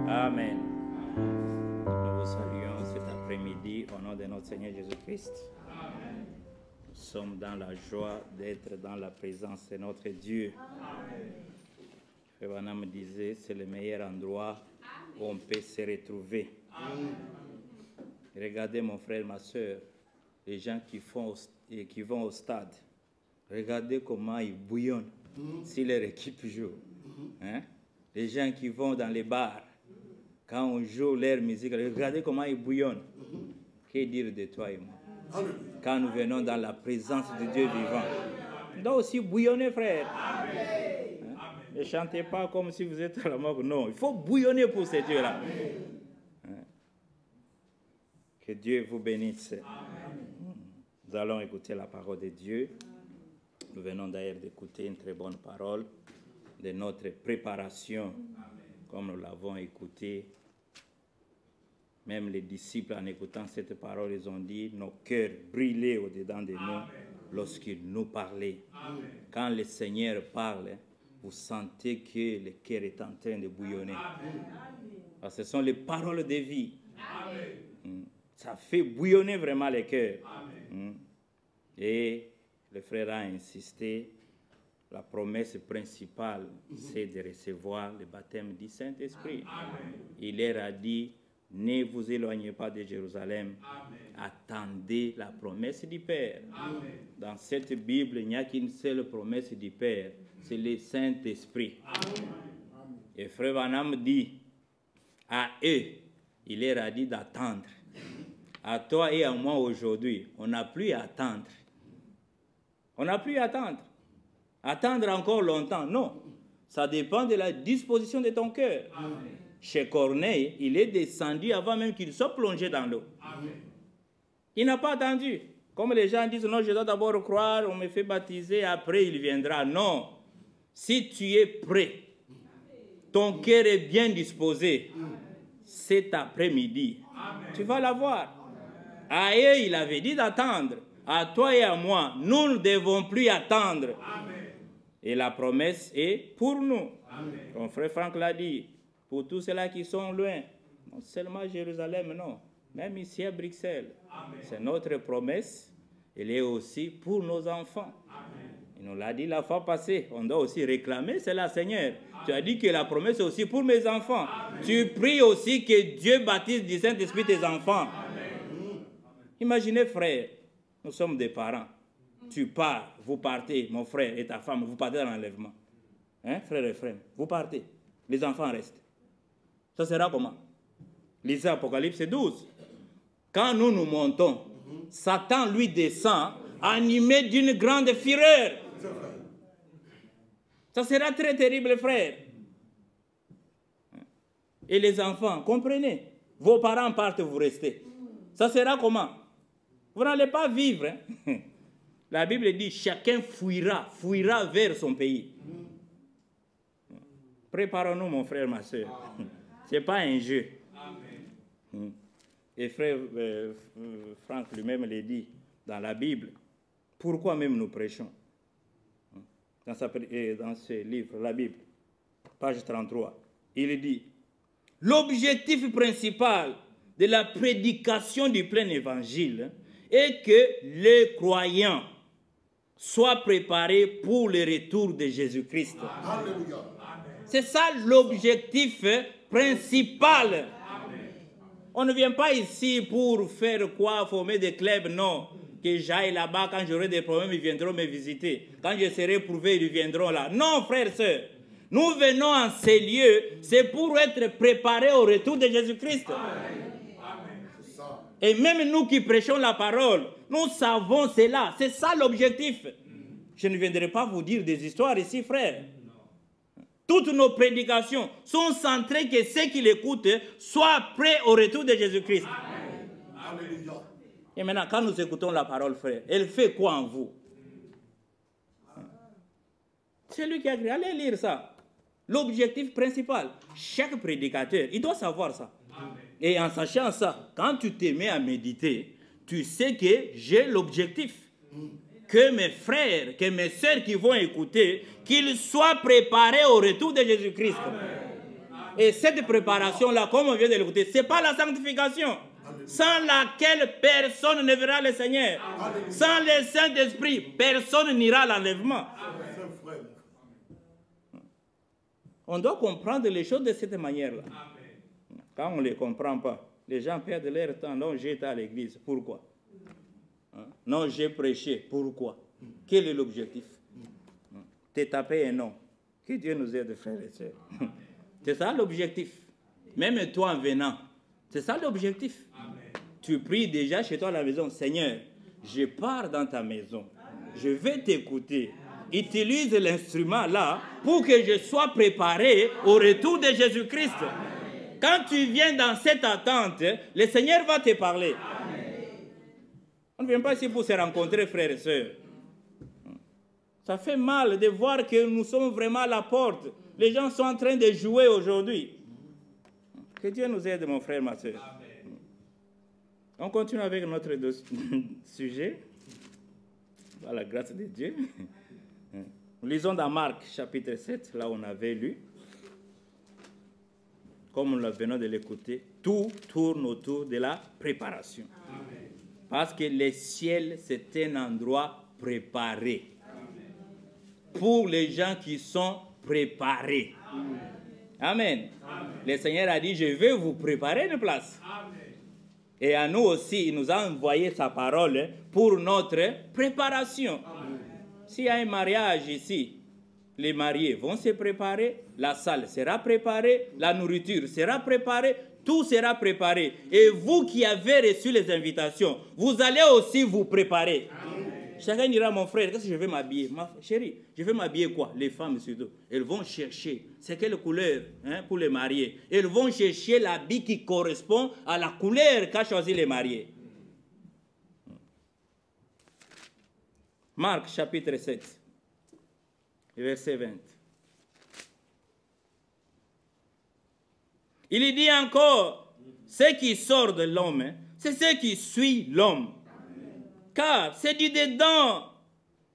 Amen. Nous vous saluons cet après-midi au nom de notre Seigneur Jésus-Christ. Nous sommes dans la joie d'être dans la présence de notre Dieu. Frère Branham me disait, c'est le meilleur endroit où on peut se retrouver. Regardez mon frère, ma soeur, les gens qui vont au stade. Regardez comment ils bouillonnent si leur équipe joue. Hein? Les gens qui vont dans les bars, quand on joue leur musique, regardez comment ils bouillonnent. Que dire de toi et moi? Quand nous venons dans la présence de Dieu vivant, on doit aussi bouillonner, frère. Hein? Ne chantez pas comme si vous êtes à la mort. Non, il faut bouillonner pour ce Dieu-là. Hein? Que Dieu vous bénisse. Nous allons écouter la parole de Dieu. Nous venons d'ailleurs d'écouter une très bonne parole de notre préparation, comme nous l'avons écouté. Même les disciples, en écoutant cette parole, ils ont dit, nos cœurs brillaient au-dedans de nous lorsqu'il nous parlait. Quand le Seigneur parle, vous sentez que le cœur est en train de bouillonner. Parce que ce sont les paroles de vie. Ça fait bouillonner vraiment le cœur. Et le frère a insisté, la promesse principale, c'est de recevoir le baptême du Saint-Esprit. Il leur a dit, ne vous éloignez pas de Jérusalem, attendez la promesse du Père. Dans cette Bible, il n'y a qu'une seule promesse du Père, c'est le Saint-Esprit. Et frère Branham dit, à eux, il leur a dit d'attendre. À toi et à moi aujourd'hui, on n'a plus à attendre. On n'a plus à attendre. Attendre encore longtemps, non. Ça dépend de la disposition de ton cœur. Chez Corneille, il est descendu avant même qu'il soit plongé dans l'eau. Il n'a pas attendu. Comme les gens disent, non, je dois d'abord croire, on me fait baptiser, après il viendra. Non. Si tu es prêt, ton cœur est bien disposé, cet après-midi, tu vas l'avoir. À eux, il avait dit d'attendre. À toi et à moi, nous ne devons plus attendre. Et la promesse est pour nous. Comme frère Franck l'a dit, pour tous ceux-là qui sont loin, non seulement à Jérusalem, non, même ici à Bruxelles. C'est notre promesse, elle est aussi pour nos enfants. Il nous l'a dit la fois passée, on doit aussi réclamer cela, Seigneur. Tu as dit que la promesse est aussi pour mes enfants. Tu pries aussi que Dieu baptise du Saint-Esprit tes enfants. Imaginez, frère, nous sommes des parents. Tu pars, vous partez, mon frère et ta femme, vous partez dans l'enlèvement. Hein, frère et frère, vous partez. Les enfants restent. Ça sera comment? Lisez Apocalypse 12. Quand nous nous montons, Satan lui descend, animé d'une grande fureur. Ça sera très terrible, frère. Et les enfants, comprenez, vos parents partent, vous restez. Ça sera comment? Vous n'allez pas vivre. Hein? La Bible dit, chacun fuira vers son pays. Préparons-nous, mon frère, ma soeur. Ce n'est pas un jeu. Et frère Franck lui-même l'a dit dans la Bible. Pourquoi même nous prêchons? Dans ce livre, la Bible, page 33, il dit, l'objectif principal de la prédication du plein évangile est que les croyants soient préparés pour le retour de Jésus-Christ. C'est ça l'objectif principal. On ne vient pas ici pour faire quoi, former des clubs, non. Que j'aille là-bas, quand j'aurai des problèmes, ils viendront me visiter. Quand je serai prouvé, ils viendront là. Non, frères et sœurs. Nous venons en ces lieux, c'est pour être préparés au retour de Jésus-Christ. Et même nous qui prêchons la parole, nous savons cela. C'est ça l'objectif. Je ne viendrai pas vous dire des histoires ici, frères. Toutes nos prédications sont centrées que ceux qui l'écoutent soient prêts au retour de Jésus-Christ. Et maintenant, quand nous écoutons la parole, frère, elle fait quoi en vous? C'est lui qui a écrit. Allez lire ça. L'objectif principal. Chaque prédicateur, il doit savoir ça. Et en sachant ça, quand tu te mets à méditer, tu sais que j'ai l'objectif. Que mes frères, que mes sœurs qui vont écouter, qu'ils soient préparés au retour de Jésus-Christ. Et cette préparation-là, comme on vient de l'écouter, ce n'est pas la sanctification, sans laquelle personne ne verra le Seigneur. Sans le Saint-Esprit, personne n'ira à l'enlèvement. On doit comprendre les choses de cette manière-là. Quand on ne les comprend pas, les gens perdent leur temps. Non, j'ai été à l'église. Pourquoi? Non, j'ai prêché. Pourquoi? Quel est l'objectif? T'es tapé un nom. Que Dieu nous aide, frères et sœurs. C'est ça l'objectif. Même toi en venant, c'est ça l'objectif. Tu pries déjà chez toi à la maison. Seigneur, je pars dans ta maison. Je vais t'écouter. Utilise l'instrument là pour que je sois préparé au retour de Jésus-Christ. Quand tu viens dans cette attente, le Seigneur va te parler. On ne vient pas ici pour se rencontrer, frères et sœurs. Ça fait mal de voir que nous sommes vraiment à la porte. Les gens sont en train de jouer aujourd'hui. Que Dieu nous aide, mon frère, ma sœur. On continue avec notre sujet. Par la grâce de Dieu. Nous lisons dans Marc, chapitre 7, là où on avait lu. Comme nous venons de l'écouter, tout tourne autour de la préparation. Amen. Parce que le ciel, c'est un endroit préparé. Amen. Pour les gens qui sont préparés. Amen. Amen. Le Seigneur a dit, je vais vous préparer une place. Amen. Et à nous aussi, il nous a envoyé sa parole pour notre préparation. S'il y a un mariage ici, les mariés vont se préparer, la salle sera préparée, la nourriture sera préparée, tout sera préparé. Et vous qui avez reçu les invitations, vous allez aussi vous préparer. Amen. Chacun dira, mon frère, qu'est-ce que je vais m'habiller? Ma chérie, je vais m'habiller quoi? Les femmes surtout. Elles vont chercher, c'est quelle couleur pour les mariés? Elles vont chercher l'habit qui correspond à la couleur qu'a choisi les mariés. Marc chapitre 7. Verset 20. Il dit encore, ce qui sort de l'homme, c'est ce qui suit l'homme. Car c'est du dedans,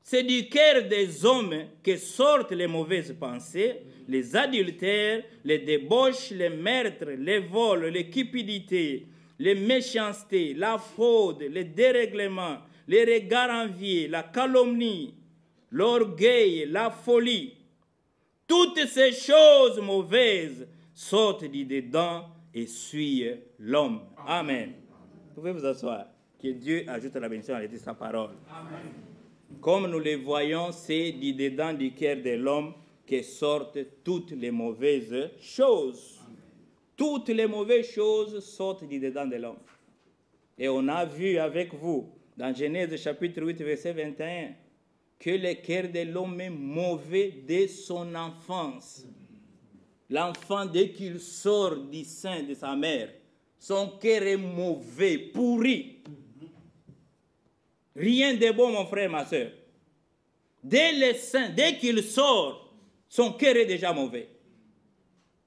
c'est du cœur des hommes que sortent les mauvaises pensées, les adultères, les débauches, les meurtres, les vols, les cupidités, les méchancetés, la fraude, les dérèglements, les regards enviés, la calomnie, l'orgueil, la folie. Toutes ces choses mauvaises sortent du dedans et suivent l'homme. Amen. Vous pouvez vous asseoir. Que Dieu ajoute la bénédiction à sa parole. Amen. Comme nous le voyons, c'est du dedans du cœur de l'homme que sortent toutes les mauvaises choses. Amen. Toutes les mauvaises choses sortent du dedans de l'homme. Et on a vu avec vous, dans Genèse chapitre 8, verset 21, que le cœur de l'homme est mauvais dès son enfance. L'enfant, dès qu'il sort du sein de sa mère, son cœur est mauvais, pourri. Rien de bon, mon frère, ma soeur. Dès le sein, dès qu'il sort, son cœur est déjà mauvais.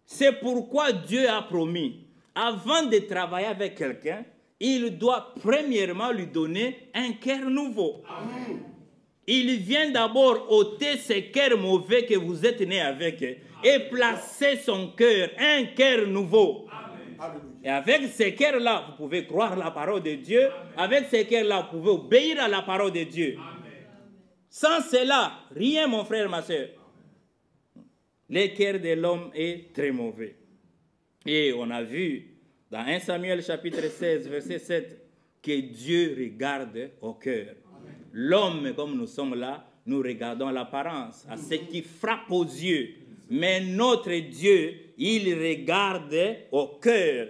C'est pourquoi Dieu a promis, avant de travailler avec quelqu'un, il doit premièrement lui donner un cœur nouveau. Amen. Il vient d'abord ôter ce cœur mauvais que vous êtes né avec et placer son cœur, un cœur nouveau. Amen. Et avec ce cœur-là, vous pouvez croire la parole de Dieu. Amen. Avec ce cœur-là, vous pouvez obéir à la parole de Dieu. Amen. Sans cela, rien, mon frère, ma soeur. Le cœur de l'homme est très mauvais. Et on a vu dans 1 Samuel chapitre 16, verset 7, que Dieu regarde au cœur. L'homme, comme nous sommes là, nous regardons l'apparence, à ce qui frappe aux yeux. Mais notre Dieu, il regarde au cœur.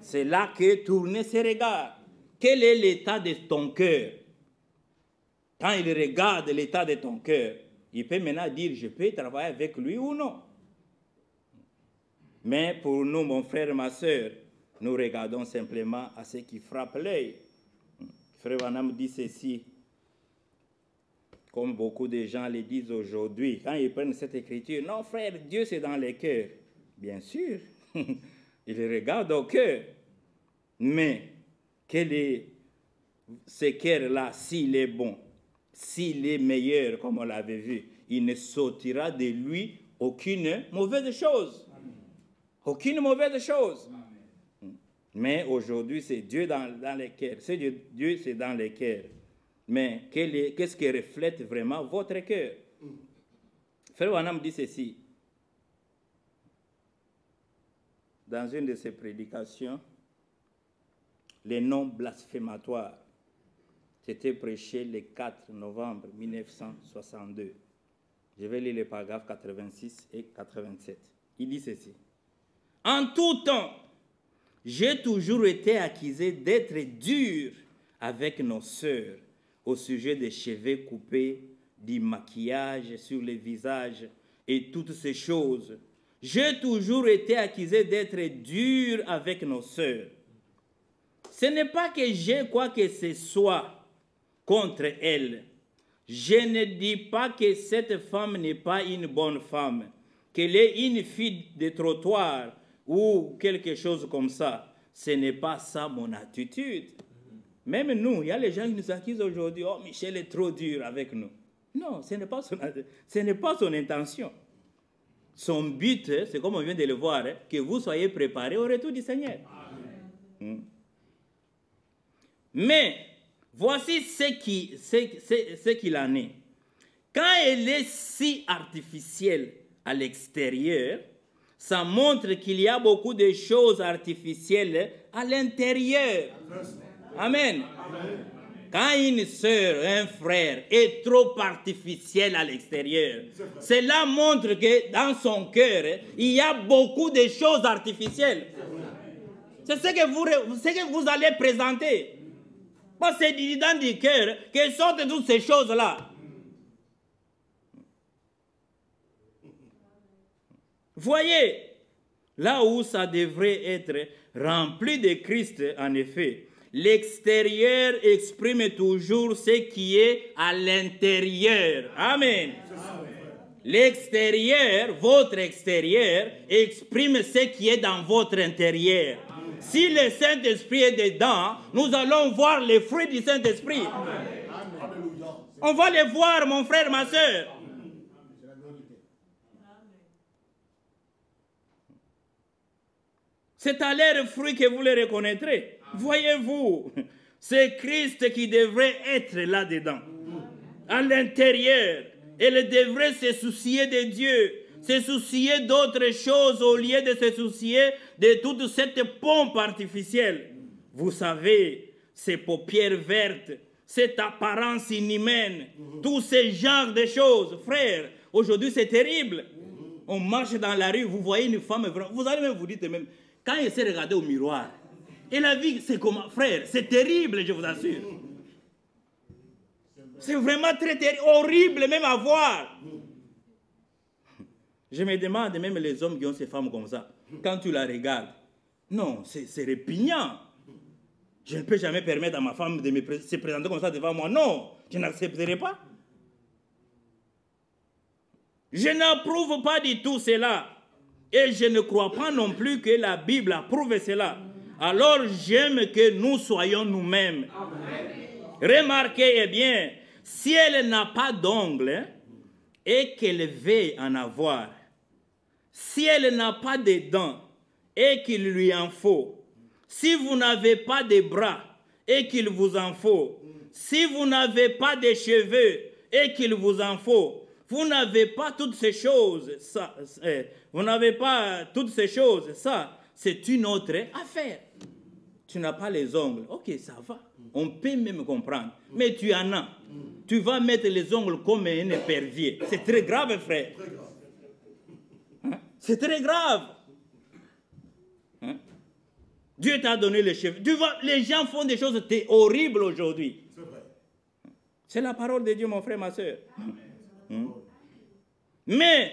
C'est là que tourne ses regards. Quel est l'état de ton cœur? Quand il regarde l'état de ton cœur, il peut maintenant dire, je peux travailler avec lui ou non. Mais pour nous, mon frère et ma soeur, nous regardons simplement à ce qui frappe l'œil. Frère Branham dit ceci, comme beaucoup de gens le disent aujourd'hui, quand ils prennent cette écriture, non frère, Dieu c'est dans les cœurs. Bien sûr, il regarde au cœur. Mais quel est ce cœur-là, s'il est bon, s'il est meilleur, comme on l'avait vu, il ne sortira de lui aucune mauvaise chose. Aucune mauvaise chose. Mais aujourd'hui, c'est Dieu dans les cœurs. C'est Dieu, c'est dans les cœurs. Mais qu'est-ce qui reflète vraiment votre cœur? Frère Branham dit ceci. Dans une de ses prédications, les noms blasphématoires. C'était prêché le 4 novembre 1962. Je vais lire les paragraphes 86 et 87. Il dit ceci. En tout temps, j'ai toujours été accusé d'être dur avec nos sœurs au sujet des cheveux coupés, du maquillage sur les visages et toutes ces choses. J'ai toujours été accusé d'être dur avec nos sœurs. Ce n'est pas que j'ai quoi que ce soit contre elles. Je ne dis pas que cette femme n'est pas une bonne femme, qu'elle est une fille de trottoir ou quelque chose comme ça. Ce n'est pas ça mon attitude. Même nous, il y a les gens qui nous accusent aujourd'hui, oh Michel est trop dur avec nous. Non, ce n'est pas son intention. Son but, c'est comme on vient de le voir, que vous soyez préparés au retour du Seigneur. Mais, voici ce qu'il en est. Quand elle est si artificielle à l'extérieur, ça montre qu'il y a beaucoup de choses artificielles à l'intérieur. Amen. Quand une sœur, un frère est trop artificiel à l'extérieur, cela montre que dans son cœur, il y a beaucoup de choses artificielles. C'est ce que vous allez présenter. Parce que c'est dans du cœur que sortent toutes ces choses-là. Voyez, là où ça devrait être rempli de Christ, en effet, l'extérieur exprime toujours ce qui est à l'intérieur. Amen. L'extérieur, votre extérieur, exprime ce qui est dans votre intérieur. Si le Saint-Esprit est dedans, nous allons voir les fruits du Saint-Esprit. On va les voir, mon frère, ma soeur. C'est à leurs fruits que vous les reconnaîtrez. Voyez-vous, c'est Christ qui devrait être là-dedans, à l'intérieur. Elle devrait se soucier de Dieu, se soucier d'autres choses au lieu de se soucier de toute cette pompe artificielle. Vous savez, ces paupières vertes, cette apparence inhumaine, tous ces genres de choses. Frère, aujourd'hui c'est terrible. On marche dans la rue, vous voyez une femme, vous allez même vous dire même, quand elle s'est regardée au miroir, et la vie, c'est comment, frère, c'est terrible, je vous assure. C'est vraiment très terrible, horrible même à voir. Je me demande, même les hommes qui ont ces femmes comme ça, quand tu la regardes, non, c'est répugnant. Je ne peux jamais permettre à ma femme de se présenter comme ça devant moi. Non, je n'accepterai pas. Je n'approuve pas du tout cela. Et je ne crois pas non plus que la Bible approuve cela. Alors j'aime que nous soyons nous-mêmes. Remarquez bien, si elle n'a pas d'ongles et qu'elle veut en avoir, si elle n'a pas de dents et qu'il lui en faut, si vous n'avez pas de bras et qu'il vous en faut, si vous n'avez pas de cheveux et qu'il vous en faut, vous n'avez pas toutes ces choses, ça, vous n'avez pas toutes ces choses, ça, c'est une autre affaire. Tu n'as pas les ongles, ok, ça va, on peut même comprendre, mais tu en as. Tu vas mettre les ongles comme un épervier. C'est très grave, frère. Hein? C'est très grave. Hein? Dieu t'a donné les cheveux. Tu vois, les gens font des choses horribles aujourd'hui. C'est la parole de Dieu, mon frère, ma soeur. Mais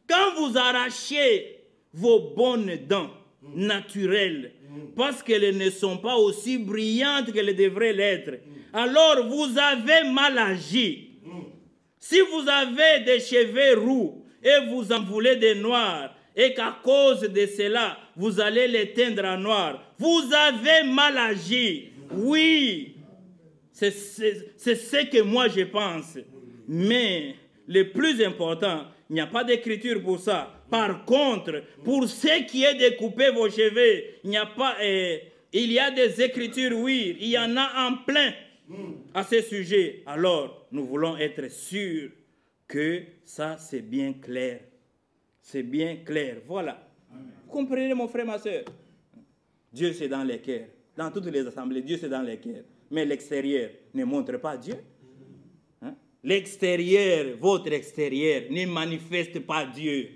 quand vous arrachez vos bonnes dents naturelles, parce qu'elles ne sont pas aussi brillantes qu'elles devraient l'être, alors vous avez mal agi. Si vous avez des cheveux roux et vous en voulez des noirs, et qu'à cause de cela, vous allez les teindre en noir, vous avez mal agi. Oui, c'est ce que moi je pense. Mais le plus important, Il n'y a pas d'écriture pour ça. Par contre, pour ce qui est de couper vos cheveux, il n'y a pas... il y a des écritures, oui, il y en a en plein à ce sujet. Alors, nous voulons être sûrs que ça, c'est bien clair. C'est bien clair. Voilà. Vous comprenez, mon frère, ma soeur? Dieu, c'est dans les cœurs. Dans toutes les assemblées, Dieu, c'est dans les cœurs. Mais l'extérieur ne montre pas Dieu. Hein? L'extérieur, votre extérieur, ne manifeste pas Dieu.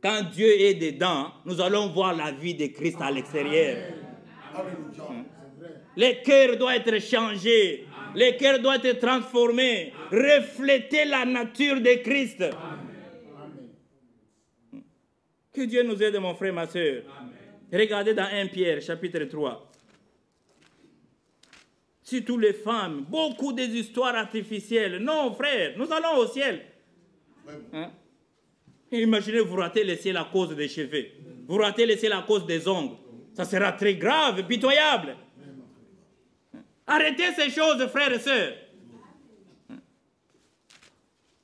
Quand Dieu est dedans, nous allons voir la vie de Christ à l'extérieur. Le cœur doit être changé. Le cœur doit être transformé. Refléter la nature de Christ. Que Dieu nous aide, mon frère, ma soeur. Regardez dans 1 Pierre, chapitre 3. Surtout les femmes, beaucoup des histoires artificielles. Non, frère, nous allons au ciel. Hein? Imaginez, vous ratez le ciel à cause des cheveux. Vous ratez le ciel à cause des ongles. Ça sera très grave, pitoyable. Arrêtez ces choses, frères et sœurs.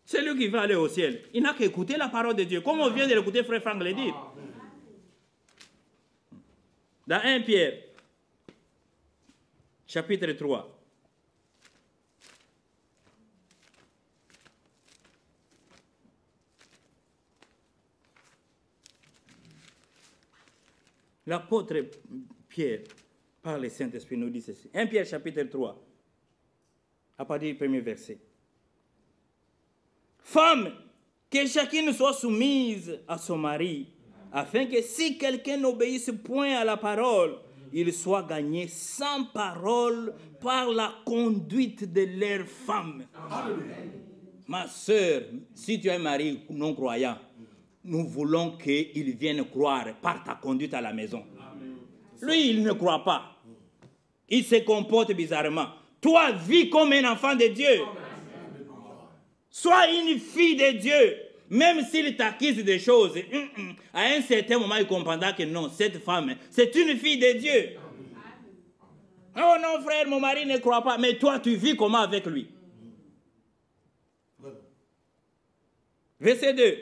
Celui qui va aller au ciel, il n'a qu'à écouter la parole de Dieu. Comme on vient de l'écouter, frère Franck le dire. Dans 1 Pierre, chapitre 3. L'apôtre Pierre, par le Saint-Esprit, nous dit ceci. 1 Pierre, chapitre 3, à partir du premier verset. Femme, que chacune soit soumise à son mari, afin que si quelqu'un n'obéisse point à la parole, il soit gagné sans parole par la conduite de leur femme. Ma sœur, si tu as un mari non-croyant, nous voulons qu'il vienne croire par ta conduite à la maison. Lui, il ne croit pas. Il se comporte bizarrement. Toi, vis comme un enfant de Dieu. Sois une fille de Dieu. Même s'il t'acquise des choses, à un certain moment, il comprendra que non, cette femme, c'est une fille de Dieu. Oh non, frère, mon mari ne croit pas. Mais toi, tu vis comment avec lui? Verset 2.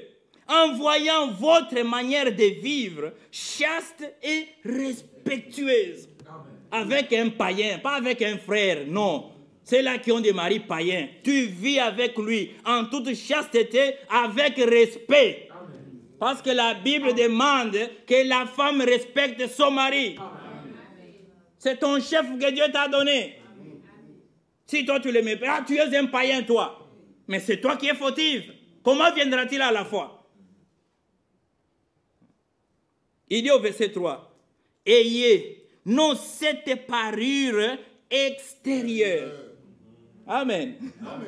En voyant votre manière de vivre chaste et respectueuse. Avec un païen, pas avec un frère, non. Ceux-là qui ont des maris païens, tu vis avec lui en toute chasteté, avec respect. Parce que la Bible demande que la femme respecte son mari. C'est ton chef que Dieu t'a donné. Si toi tu le mets pas, tu es un païen toi. Mais c'est toi qui es fautif. Comment viendra-t-il à la foi? Il dit au verset 3, ayez non cette parure extérieure. Amen. Amen.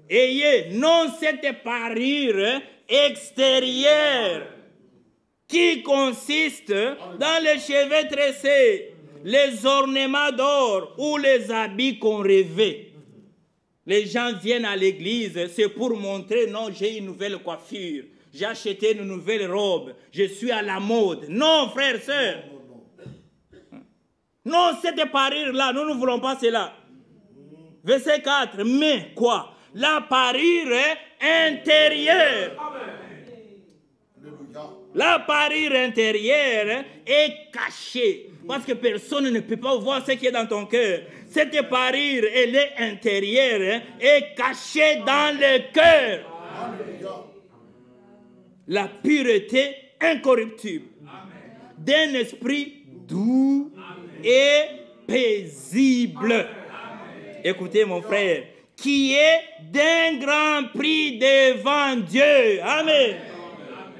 Ayez non cette parure extérieure qui consiste dans les cheveux tressés, les ornements d'or ou les habits qu'on rêvait. Les gens viennent à l'église, c'est pour montrer, non, j'ai une nouvelle coiffure. J'ai acheté une nouvelle robe. Je suis à la mode. Non, frère, sœur. Non, cette parure-là, nous ne voulons pas cela. Verset 4. Mais quoi? La parure intérieure. La parure intérieure est cachée. Parce que personne ne peut pas voir ce qui est dans ton cœur. Cette parure, elle est intérieure, est cachée dans le cœur. La pureté incorruptible d'un esprit doux et paisible. Amen. Écoutez mon frère, qui est d'un grand prix devant Dieu. Amen. Amen.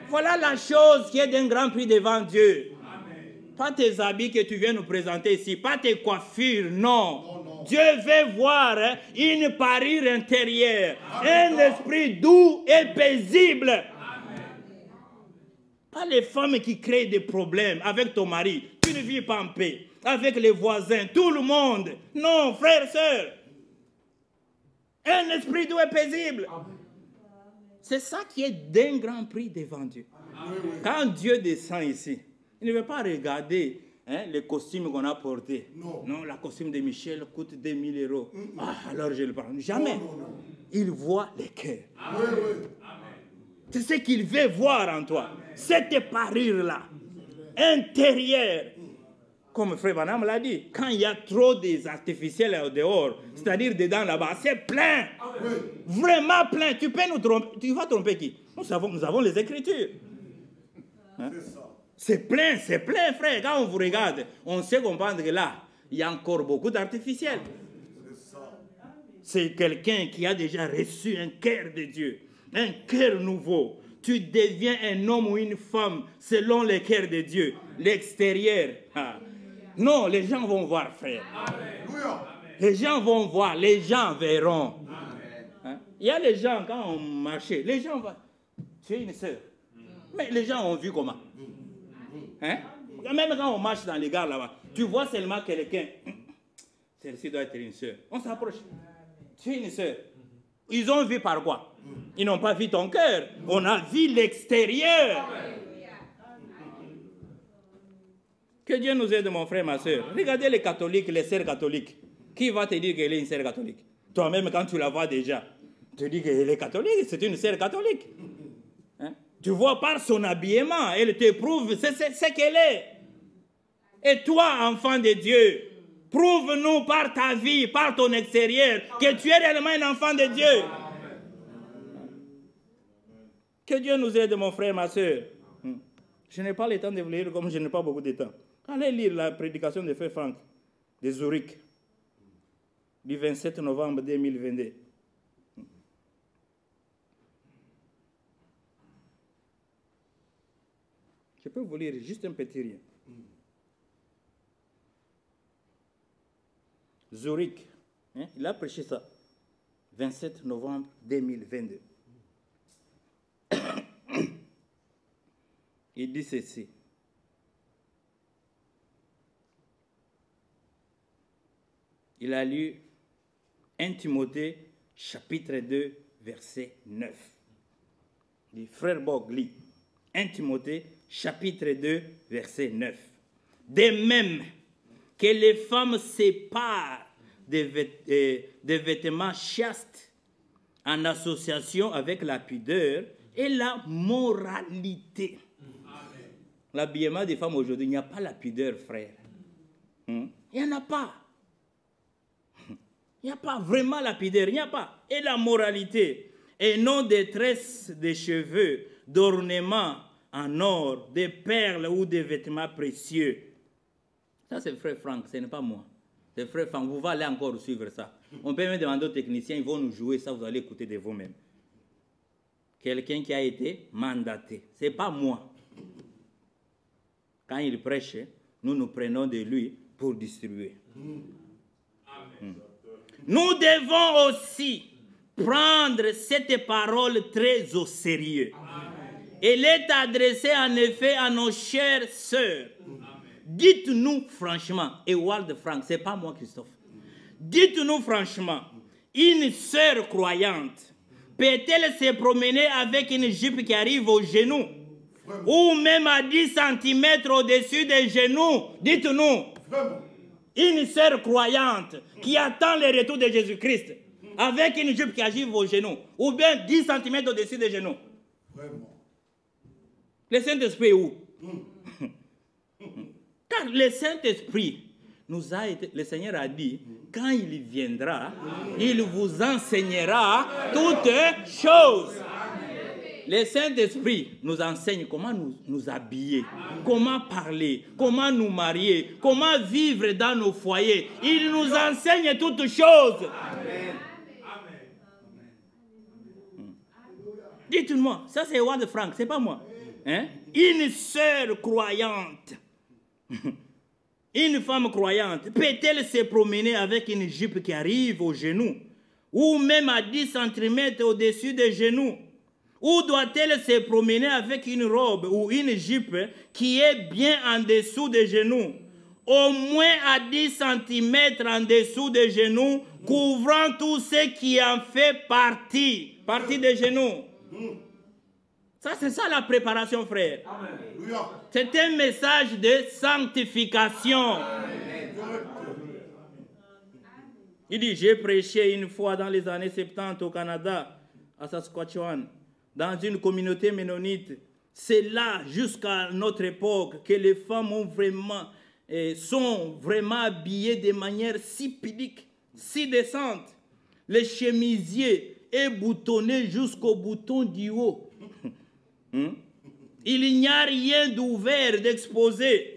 Voilà la chose qui est d'un grand prix devant Dieu. Amen. Pas tes habits que tu viens nous présenter ici, pas tes coiffures, non. Non. Dieu veut voir une parure intérieure, un esprit doux et paisible. Pas les femmes qui créent des problèmes avec ton mari. Tu ne vis pas en paix. Avec les voisins, tout le monde. Non, frère, sœur. Un esprit doux et paisible. C'est ça qui est d'un grand prix devant Dieu. Amen. Quand Dieu descend ici, il ne veut pas regarder les costumes qu'on a portés. Non, la costume de Michel coûte 2000 €. Alors je le prends. Jamais. Non. Il voit les cœurs. Amen. C'est ce qu'il veut voir en toi. Cette parure-là, intérieure. Comme Frère Branham l'a dit, quand il y a trop des artificiels au dehors, c'est-à-dire dedans là-bas, c'est plein. Vraiment plein. Tu peux nous tromper. Tu vas tromper qui? Nous avons les Écritures. Hein? C'est plein, frère. Quand on vous regarde, on sait comprendre que là, il y a encore beaucoup d'artificiels. C'est quelqu'un qui a déjà reçu un cœur de Dieu, un cœur nouveau. Tu deviens un homme ou une femme selon le cœur de Dieu. L'extérieur. Non, les gens vont voir, frère. Amen. Les gens vont voir, les gens verront. Hein? Il y a les gens, quand on marchait, les gens vont... Tu es une sœur. Mais les gens ont vu comment? Hein? Même quand on marche dans les gares là-bas, tu vois seulement quelqu'un. Celle-ci doit être une sœur. On s'approche. Tu es une sœur. Ils ont vu par quoi? Ils n'ont pas vu ton cœur. On a vu l'extérieur. Que Dieu nous aide, mon frère, ma soeur. Regardez les catholiques, les sœurs catholiques. Qui va te dire qu'elle est une sœur catholique? Toi-même, quand tu la vois déjà, tu te dis qu'elle est catholique, c'est une sœur catholique. Hein? Tu vois par son habillement, elle te prouve ce qu'elle est. Et toi, enfant de Dieu, prouve-nous par ta vie, par ton extérieur, que tu es réellement un enfant de Dieu. Que Dieu nous aide, mon frère, ma soeur. Je n'ai pas le temps de vous lire comme je n'ai pas beaucoup de temps. Allez lire la prédication de Frère Franck de Zurich du 27 novembre 2022. Je peux vous lire juste un petit rien. Zurich, hein, il a prêché ça. 27 novembre 2022. Il dit ceci. Il a lu 1 Timothée, chapitre 2, verset 9. Il dit, Frère Bog lit 1 Timothée, chapitre 2, verset 9. De même que les femmes séparent des vêtements chastes en association avec la pudeur et la moralité. L'habillement des femmes aujourd'hui, il n'y a pas la pudeur, frère. Il n'y en a pas. Il n'y a pas vraiment la pudeur, il n'y a pas. Et la moralité, et non des tresses de cheveux, d'ornements en or, des perles ou des vêtements précieux. Ça, c'est frère Franck, ce n'est pas moi. C'est frère Franck, vous allez encore suivre ça. On peut même demander aux techniciens, ils vont nous jouer ça, vous allez écouter de vous-même. Quelqu'un qui a été mandaté. Ce n'est pas moi. Quand il prêche, nous prenons de lui pour distribuer. Nous devons aussi prendre cette parole très au sérieux. Elle est adressée en effet à nos chères sœurs. Dites-nous franchement, Ewald Frank, ce n'est pas moi Christophe. Dites-nous franchement, une sœur croyante peut-elle se promener avec une jupe qui arrive aux genoux? Ou même à 10 cm au-dessus des genoux? Dites-nous. Une sœur croyante qui attend le retour de Jésus-Christ avec une jupe qui arrive aux genoux, ou bien 10 cm au-dessus des genoux. Le Saint-Esprit est où? Car le Saint-Esprit nous a été, le Seigneur a dit, quand il viendra, il vous enseignera toutes choses. Le Saint-Esprit nous enseigne comment nous habiller, comment parler, comment nous marier, comment vivre dans nos foyers. Il nous enseigne toutes choses. Dites-moi, ça c'est Ward Frank, c'est pas moi. Hein? Une sœur croyante, une femme croyante, peut-elle se promener avec une jupe qui arrive aux genoux, ou même à 10 cm au-dessus des genoux? Ou doit-elle se promener avec une robe ou une jupe qui est bien en dessous des genoux, au moins à 10 cm en dessous des genoux, couvrant tout ce qui en fait partie des genoux? Ça, c'est ça la préparation, frère. C'est un message de sanctification. Il dit, j'ai prêché une fois dans les années 70 au Canada, à Saskatchewan. dans une communauté ménonite. C'est là, jusqu'à notre époque, que les femmes sont vraiment habillées de manière si pudique, si décente. Le chemisier est boutonné jusqu'au bouton du haut. Il n'y a rien d'ouvert, d'exposé.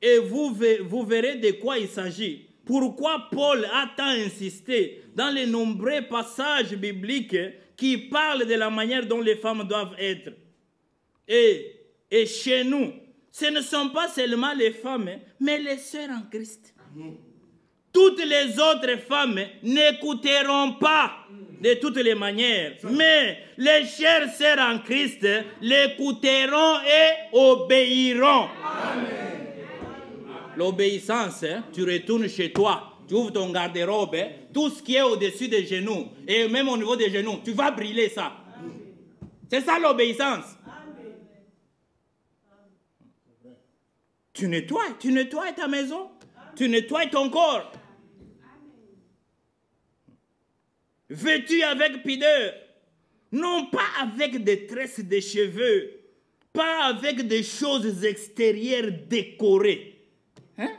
Et vous verrez de quoi il s'agit. Pourquoi Paul a tant insisté dans les nombreux passages bibliques qui parlent de la manière dont les femmes doivent être. Et chez nous, ce ne sont pas seulement les femmes, mais les sœurs en Christ. Toutes les autres femmes n'écouteront pas de toutes les manières, mais les chères sœurs en Christ l'écouteront et obéiront. L'obéissance, tu retournes chez toi, tu ouvres ton garde-robe, tout ce qui est au-dessus des genoux, et même au niveau des genoux, tu vas brûler ça. C'est ça l'obéissance. Tu nettoies ta maison, tu nettoies ton corps. Vêtu avec pudeur, non pas avec des tresses de cheveux, pas avec des choses extérieures décorées. Hein?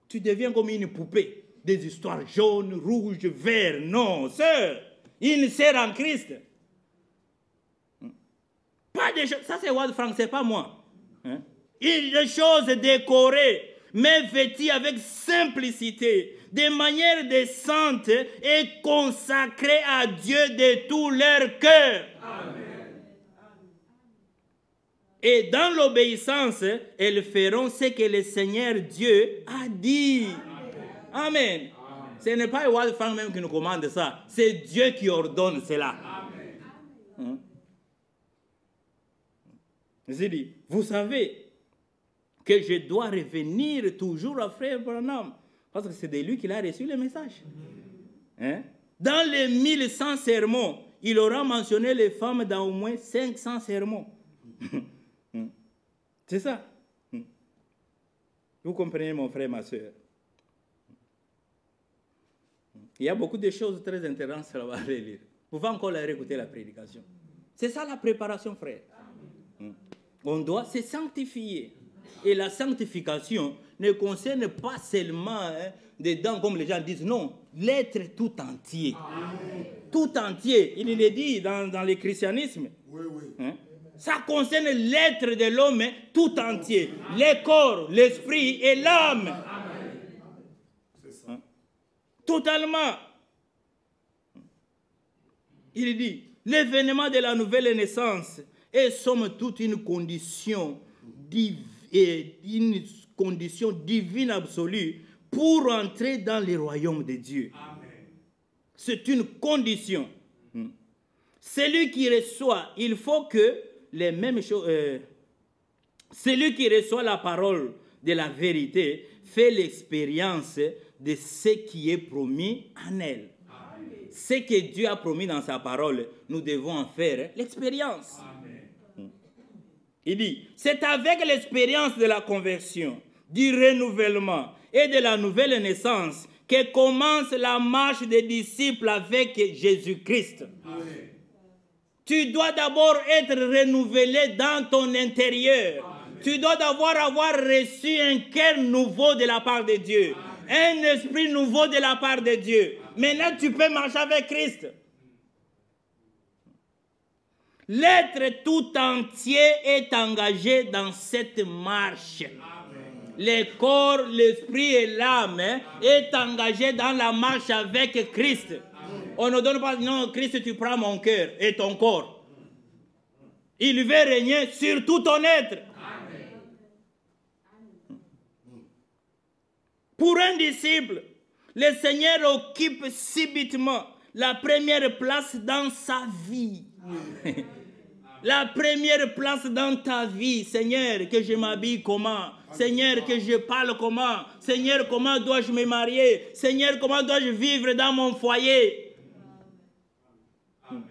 Tu deviens comme une poupée, des histoires jaunes, rouges, verts. Non, sœur, une sœur en Christ. Pas des choses, ça c'est Wad Frank, c'est pas moi. Hein? Des choses décorées, mais vêtues avec simplicité, de manière décente et consacrées à Dieu de tout leur cœur. Et dans l'obéissance, elles feront ce que le Seigneur Dieu a dit. Amen. Ce n'est pas Wad Frank même qui nous commande ça, c'est Dieu qui ordonne cela. Hein? J'ai dit, vous savez que je dois revenir toujours à Frère Branham, parce que c'est de lui qu'il a reçu le message. Hein? Dans les 1100 sermons, il aura mentionné les femmes dans au moins 500 sermons. C'est ça. Vous comprenez, mon frère, ma soeur. Il y a beaucoup de choses très intéressantes à lire. Vous pouvez encore réécouter la prédication. C'est ça la préparation, frère. On doit se sanctifier. Et la sanctification ne concerne pas seulement des dents, comme les gens disent, non, l'être tout entier. Amen. Tout entier. Il le dit dans le christianisme. Oui, oui. Hein? Ça concerne l'être de l'homme tout entier. Le corps, l'esprit et l'âme. Hein? Totalement. Il dit, l'événement de la nouvelle naissance est somme toute une condition divine absolue pour entrer dans le royaume de Dieu. C'est une condition. Celui qui reçoit, il faut que les mêmes choses... celui qui reçoit la parole de la vérité fait l'expérience de ce qui est promis en elle. Ce que Dieu a promis dans sa parole, nous devons en faire l'expérience. Il dit, c'est avec l'expérience de la conversion, du renouvellement et de la nouvelle naissance que commence la marche des disciples avec Jésus-Christ. Tu dois d'abord être renouvelé dans ton intérieur. Amen. Tu dois d'abord avoir reçu un cœur nouveau de la part de Dieu. Amen. Un esprit nouveau de la part de Dieu. Amen. Maintenant, tu peux marcher avec Christ. L'être tout entier est engagé dans cette marche. Amen. Le corps, l'esprit et l'âme est engagé dans la marche avec Christ. Amen. On ne donne pas, non, Christ, tu prends mon cœur et ton corps. Il veut régner sur tout ton être. Amen. Pour un disciple, le Seigneur occupe subitement la première place dans sa vie. La première place dans ta vie, Seigneur, que je m'habille comment? Seigneur, que je parle comment? Seigneur, comment dois-je me marier? Seigneur, comment dois-je vivre dans mon foyer? Amen.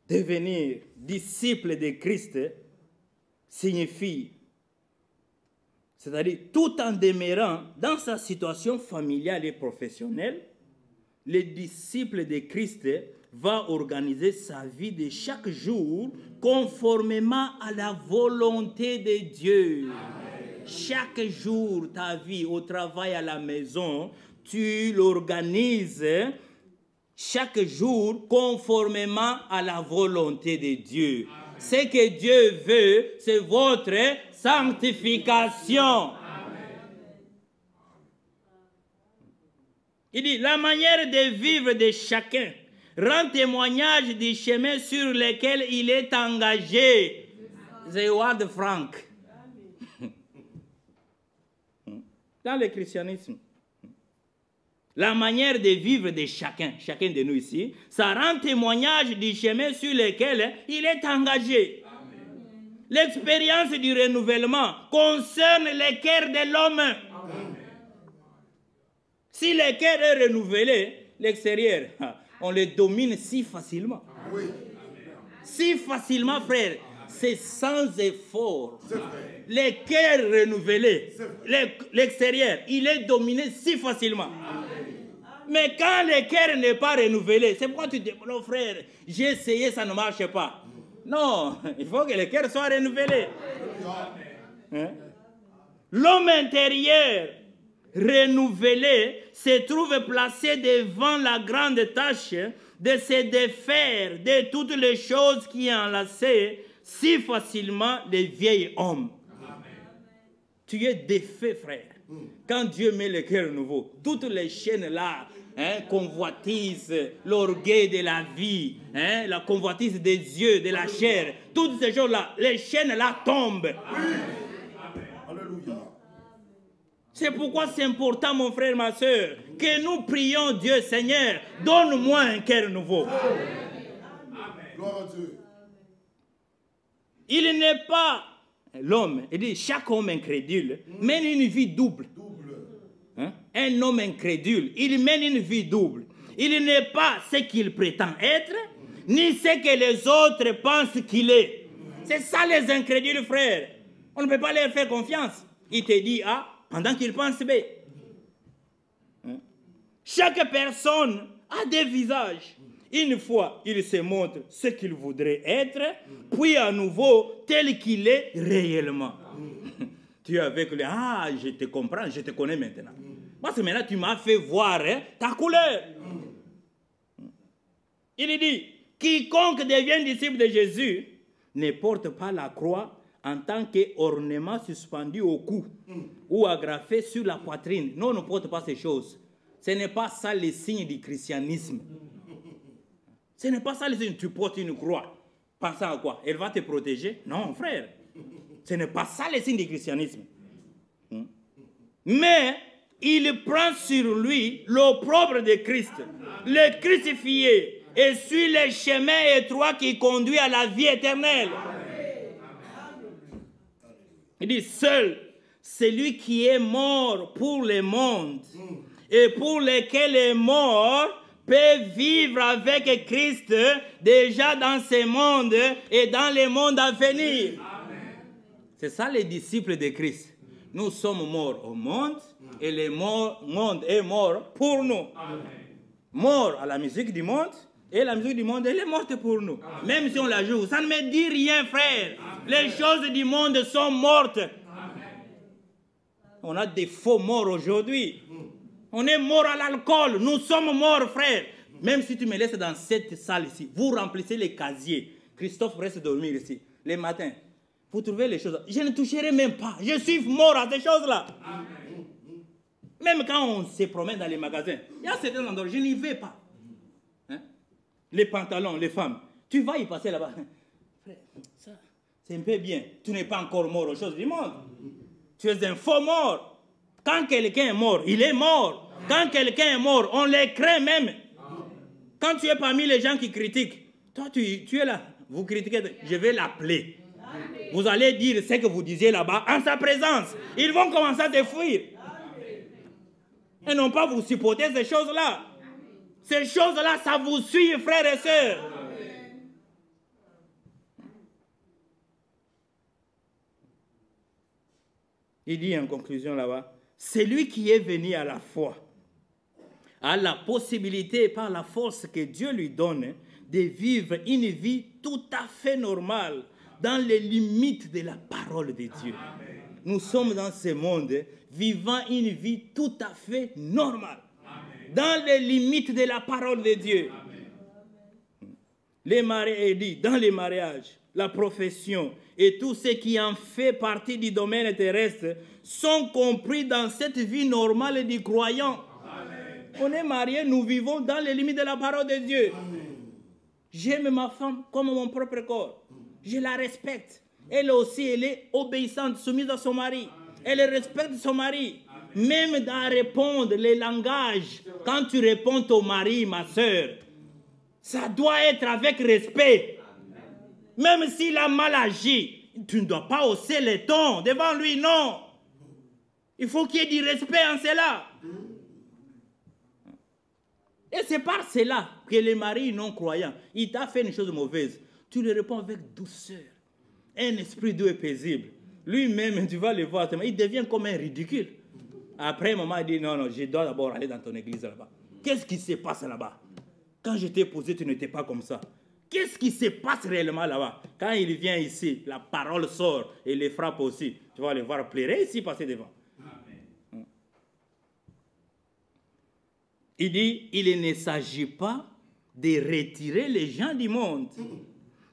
Devenir disciple de Christ signifie, c'est-à-dire tout en demeurant dans sa situation familiale et professionnelle, le disciple de Christ va organiser sa vie de chaque jour conformément à la volonté de Dieu. Amen. Chaque jour, ta vie au travail, à la maison, tu l'organises chaque jour conformément à la volonté de Dieu. Amen. Ce que Dieu veut, c'est votre sanctification. Amen. Il dit, la manière de vivre de chacun rend témoignage du chemin sur lequel il est engagé. C'est Howard Frank. Dans le christianisme, la manière de vivre de chacun de nous ici, ça rend témoignage du chemin sur lequel il est engagé. L'expérience du renouvellement concerne le cœur de l'homme. Si le cœur est renouvelé, l'extérieur, on le domine si facilement. Oui. Si facilement, frère. C'est sans effort. Le cœur renouvelé, l'extérieur, il est dominé si facilement. Mais quand le cœur n'est pas renouvelé, c'est pourquoi tu dis, non frère, j'ai essayé, ça ne marche pas. Non, il faut que le cœur soit renouvelé. Hein? L'homme intérieur renouvelé se trouve placé devant la grande tâche de se défaire de toutes les choses qui enlaçaient si facilement les vieils hommes. Amen. Tu es défait, frère. Quand Dieu met le cœur nouveau, toutes les chaînes là, convoitise, l'orgueil de la vie, la convoitise des yeux, de la chair, toutes ces choses-là, les chaînes là tombent. Alléluia. C'est pourquoi c'est important, mon frère, ma soeur, que nous prions Dieu, Seigneur, donne-moi un cœur nouveau. Gloire à Dieu. Il n'est pas l'homme, il dit chaque homme incrédule mène une vie double. Hein? Un homme incrédule, il mène une vie double. Il n'est pas ce qu'il prétend être, ni ce que les autres pensent qu'il est. C'est ça les incrédules, frères. On ne peut pas leur faire confiance. Il te dit A pendant qu'il pense B. Hein? Chaque personne a des visages. Une fois, il se montre ce qu'il voudrait être, puis à nouveau, tel qu'il est réellement. Tu es avec lui, ah, je te comprends, je te connais maintenant. Parce que maintenant, tu m'as fait voir ta couleur. Il dit, quiconque devient disciple de Jésus ne porte pas la croix en tant qu'ornement suspendu au cou ou agrafé sur la poitrine. Non, on ne porte pas ces choses. Ce n'est pas ça le signe du christianisme. Ce n'est pas ça le signe. Tu portes une croix. Pensant à quoi? Elle va te protéger? Non, frère. Ce n'est pas ça le signe du christianisme. Mais il prend sur lui l'opprobre de Christ, le crucifié, et suit le chemin étroit qui conduit à la vie éternelle. Il dit, seul celui qui est mort pour le monde et pour lequel est mort peut vivre avec Christ déjà dans ce monde et dans le monde à venir. C'est ça les disciples de Christ. Nous sommes morts au monde et le monde est mort pour nous. Mort à la musique du monde et la musique du monde, elle est morte pour nous. Même si on la joue, ça ne me dit rien, frère. Les choses du monde sont mortes. On a des faux morts aujourd'hui. On est mort à l'alcool. Nous sommes morts, frère. Même si tu me laisses dans cette salle ici, vous remplissez les casiers. Christophe reste dormir ici. Les matins, vous trouvez les choses. Je ne toucherai même pas. Je suis mort à ces choses-là. Même quand on se promène dans les magasins, il y a certains endroits, je n'y vais pas. Hein? Les pantalons, les femmes, tu vas y passer là-bas. Frère, ça, c'est un peu bien. Tu n'es pas encore mort aux choses du monde. Tu es un faux mort. Quand quelqu'un est mort, il est mort. Quand quelqu'un est mort, on les craint même. Quand tu es parmi les gens qui critiquent, toi tu es là, vous critiquez, je vais l'appeler. Vous allez dire ce que vous disiez là-bas en sa présence. Ils vont commencer à te fuir. Et non pas vous supporter ces choses-là. Ces choses-là, ça vous suit, frères et sœurs. Il dit en conclusion là-bas, celui qui est venu à la foi a la possibilité, par la force que Dieu lui donne, de vivre une vie tout à fait normale, dans les limites de la parole de Dieu. Amen. Nous sommes dans ce monde, vivant une vie tout à fait normale, amen, dans les limites de la parole de Dieu. Les mariages, dans les mariages, la profession et tout ce qui en fait partie du domaine terrestre sont compris dans cette vie normale du croyant. Amen. On est mariés, nous vivons dans les limites de la parole de Dieu. J'aime ma femme comme mon propre corps. Je la respecte. Elle aussi, elle est obéissante, soumise à son mari. Elle respecte son mari. Même dans répondre les langages, quand tu réponds ton mari, ma soeur, ça doit être avec respect. Même s'il a mal agi, tu ne dois pas hausser les tons devant lui, non. Il faut qu'il y ait du respect en cela. Et c'est par cela que les maris non-croyants, il t'a fait une chose mauvaise, tu lui réponds avec douceur. Un esprit doux et paisible. Lui-même, tu vas le voir, il devient comme un ridicule. Après, maman dit, non, je dois d'abord aller dans ton église là-bas. Qu'est-ce qui se passe là-bas? Quand je t'ai posé, tu n'étais pas comme ça. Qu'est-ce qui se passe réellement là-bas? Quand il vient ici, la parole sort et les frappe aussi. Tu vas le voir pleurer ici, passer devant. Amen. Il dit, il ne s'agit pas de retirer les gens du monde,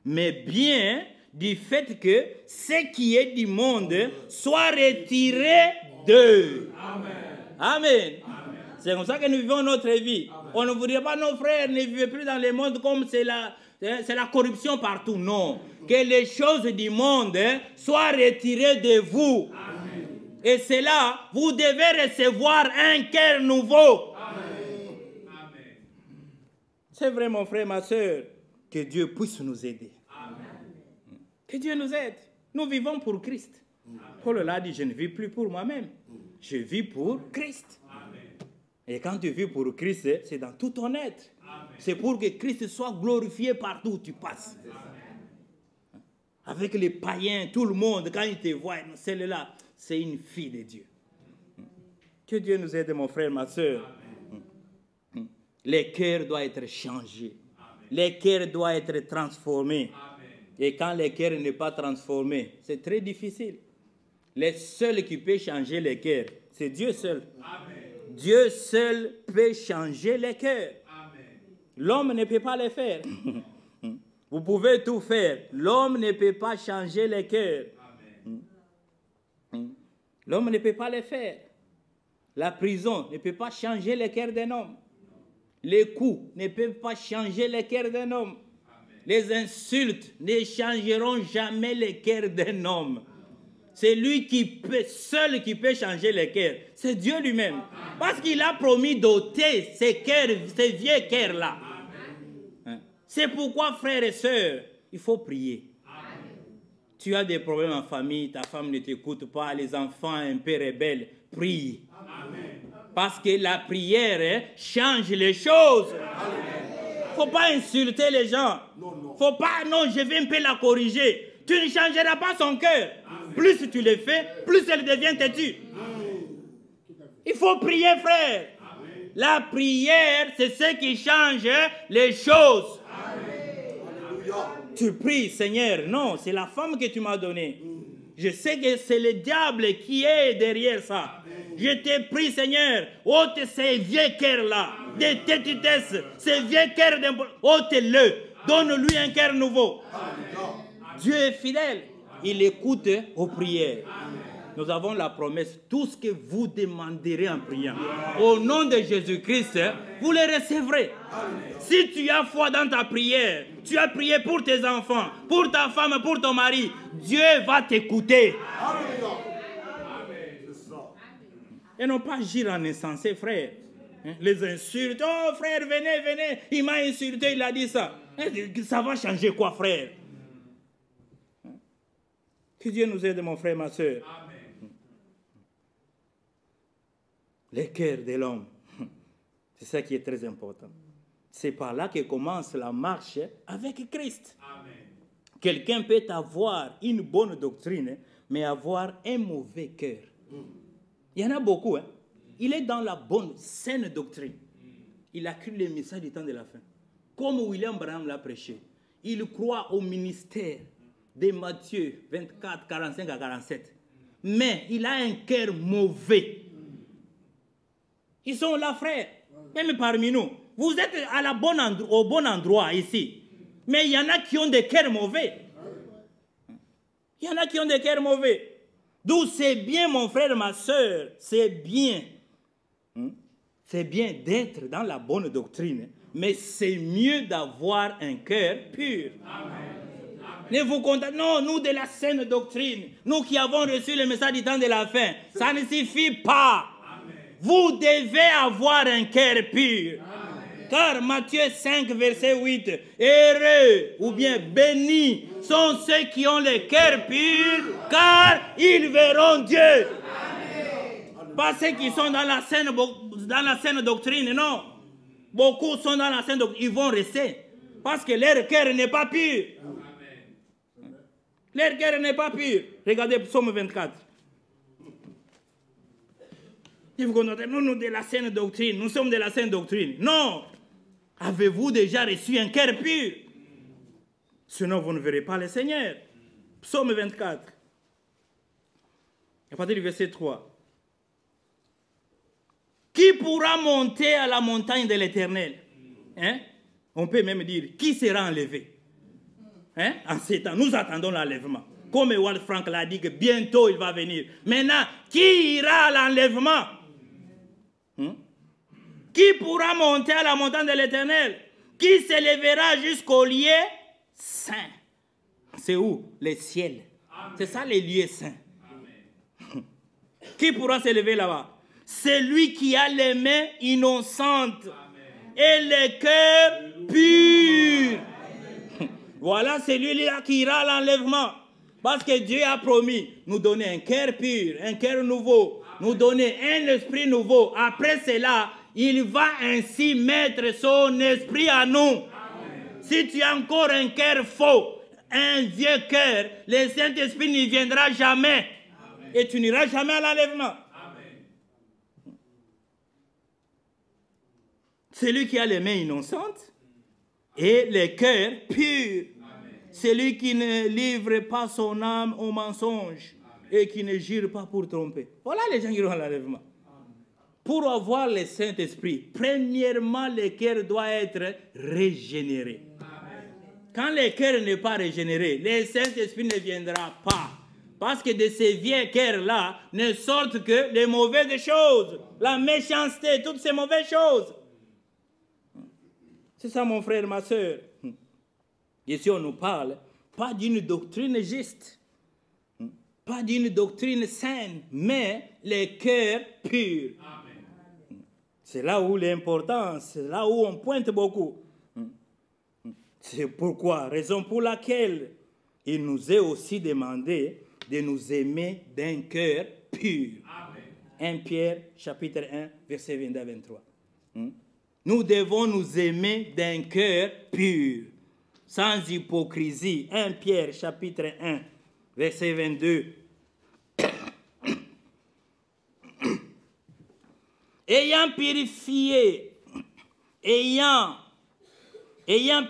mais bien du fait que ce qui est du monde soit retiré d'eux. Amen. Amen. C'est comme ça que nous vivons notre vie. Amen. On ne voudrait pas nos frères ne vivent plus dans le monde comme c'est la corruption partout. Non. Que les choses du monde soient retirées de vous. Amen. Et c'est là, vous devez recevoir un cœur nouveau. Amen. C'est vrai, mon frère, ma soeur, que Dieu puisse nous aider. Que Dieu nous aide. Nous vivons pour Christ. Paul l'a dit, je ne vis plus pour moi-même. Je vis pour Christ. Amen. Et quand tu vis pour Christ, c'est dans tout ton être. C'est pour que Christ soit glorifié partout où tu passes. Amen. Avec les païens, tout le monde, quand ils te voient, celle-là, c'est une fille de Dieu. Que Dieu nous aide, mon frère, ma soeur. Amen. Les cœurs doivent être changés. Amen. Les cœurs doivent être transformés. Amen. Et quand le cœur n'est pas transformé, c'est très difficile. Les seuls qui peuvent changer les cœurs, c'est Dieu seul. Amen. Dieu seul peut changer les cœurs. L'homme ne peut pas le faire. Vous pouvez tout faire. L'homme ne peut pas changer les cœurs. L'homme ne peut pas le faire. La prison ne peut pas changer le cœur d'un homme. Les coups ne peuvent pas changer le cœur d'un homme. Les insultes ne changeront jamais le cœur d'un homme. C'est lui seul qui peut changer le cœur. C'est Dieu lui-même. Parce qu'il a promis d'ôter ces vieux cœurs-là. C'est pourquoi, frères et sœurs, il faut prier. Tu as des problèmes en famille, ta femme ne t'écoute pas, les enfants un peu rebelles, prie. Parce que la prière change les choses. Il ne faut pas insulter les gens. Faut pas, non, je vais un peu la corriger. Tu ne changeras pas son cœur. Plus tu le fais, plus elle devient têtue. Il faut prier, frère. La prière, c'est ce qui change les choses. Tu pries, Seigneur. Non, c'est la femme que tu m'as donnée. Je sais que c'est le diable qui est derrière ça. Je te prie, Seigneur, ôte ces vieux cœurs-là, des têtitesses, ces vieux cœurs, ôte-le. Donne-lui un cœur nouveau. Dieu est fidèle. Il écoute aux prières. Nous avons la promesse, tout ce que vous demanderez en priant, au nom de Jésus-Christ, vous le recevrez. Si tu as foi dans ta prière, tu as prié pour tes enfants, pour ta femme, pour ton mari, Dieu va t'écouter. Et non pas agir en insensé, frère. Les insultes, oh frère, venez, venez, il m'a insulté, il a dit ça. Ça va changer quoi, frère? Que Dieu nous aide, mon frère, ma soeur. Le cœur de l'homme, c'est ça qui est très important. C'est par là que commence la marche avec Christ. Quelqu'un peut avoir une bonne doctrine, mais avoir un mauvais cœur. Il y en a beaucoup. Hein? Il est dans la bonne, saine doctrine. Il a cru les messages du temps de la fin. Comme William Branham l'a prêché. Il croit au ministère de Matthieu 24, 45 à 47. Mais il a un cœur mauvais. Ils sont là, frères. Même parmi nous. Vous êtes au bon endroit ici. Mais il y en a qui ont des cœurs mauvais. Il y en a qui ont des cœurs mauvais. D'où c'est bien, mon frère, ma soeur, c'est bien. C'est bien d'être dans la bonne doctrine. Mais c'est mieux d'avoir un cœur pur. Amen. Ne vous contentez, non, nous de la saine doctrine, nous qui avons reçu le message du temps de la fin, ça ne suffit pas. Amen. Vous devez avoir un cœur pur. Amen. Car Matthieu 5, verset 8, heureux ou bien bénis sont ceux qui ont le cœur pur, car ils verront Dieu. Amen. Pas ceux qui sont dans la saine doctrine, non. Beaucoup sont dans la saine doctrine, ils vont rester, parce que leur cœur n'est pas pur. Leur cœur n'est pas pur. Regardez Psaume 24. Si vous comprenez, nous de la saine doctrine, nous sommes de la saine doctrine. Non. Avez-vous déjà reçu un cœur pur? Sinon, vous ne verrez pas le Seigneur. Psaume 24. À partir du verset 3. Qui pourra monter à la montagne de l'Éternel? On peut même dire, qui sera enlevé? En ces temps, nous attendons l'enlèvement. Comme Ewald Frank l'a dit, que bientôt il va venir. Maintenant, qui ira à l'enlèvement? Qui pourra monter à la montagne de l'Éternel? Qui s'élèvera jusqu'au lieu saint? C'est où? Les ciels. C'est ça les lieux saints. Qui pourra s'élever là-bas? Celui qui a les mains innocentes et le cœur pur. Voilà celui-là qui ira à l'enlèvement. Parce que Dieu a promis nous donner un cœur pur, un cœur nouveau, nous donner un esprit nouveau. Après cela, il va ainsi mettre son esprit à nous. Amen. Si tu as encore un cœur faux, un vieux cœur, le Saint-Esprit n'y viendra jamais. Amen. Et tu n'iras jamais à l'enlèvement. Celui qui a les mains innocentes et le cœur pur. Celui qui ne livre pas son âme au mensonge. Et qui ne jure pas pour tromper. Voilà les gens qui iront à l'enlèvement. Pour avoir le Saint-Esprit, premièrement, le cœur doit être régénéré. Quand le cœur n'est pas régénéré, le Saint-Esprit ne viendra pas. Parce que de ces vieux cœurs-là ne sortent que les mauvaises choses. La méchanceté, toutes ces mauvaises choses. C'est ça, mon frère, ma soeur. Ici, on nous parle pas d'une doctrine juste, pas d'une doctrine saine, mais le cœur pur. C'est là où l'important, c'est là où on pointe beaucoup. C'est pourquoi, raison pour laquelle il nous est aussi demandé de nous aimer d'un cœur pur. Amen. 1 Pierre, chapitre 1, verset 22 à 23. Nous devons nous aimer d'un cœur pur, sans hypocrisie. 1 Pierre, chapitre 1, verset 22. Ayant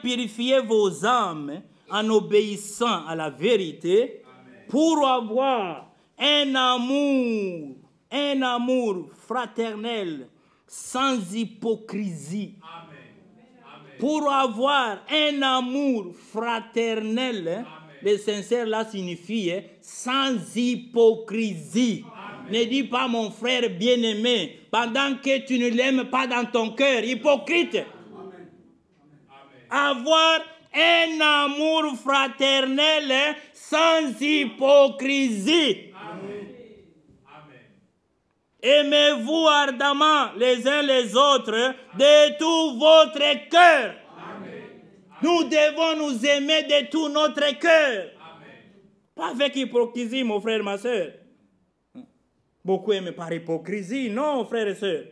purifié vos âmes en obéissant à la vérité, amen, pour avoir un amour fraternel, sans hypocrisie. Amen. Amen. Pour avoir un amour fraternel, amen, le sincère là signifie sans hypocrisie. Amen. Ne dis pas mon frère bien-aimé pendant que tu ne l'aimes pas dans ton cœur, hypocrite. Amen. Avoir un amour fraternel sans hypocrisie. Aimez-vous ardemment les uns les autres de tout votre cœur. Nous devons nous aimer de tout notre cœur. Pas avec hypocrisie, mon frère, ma soeur. Beaucoup aiment par hypocrisie. Non, frère et soeur.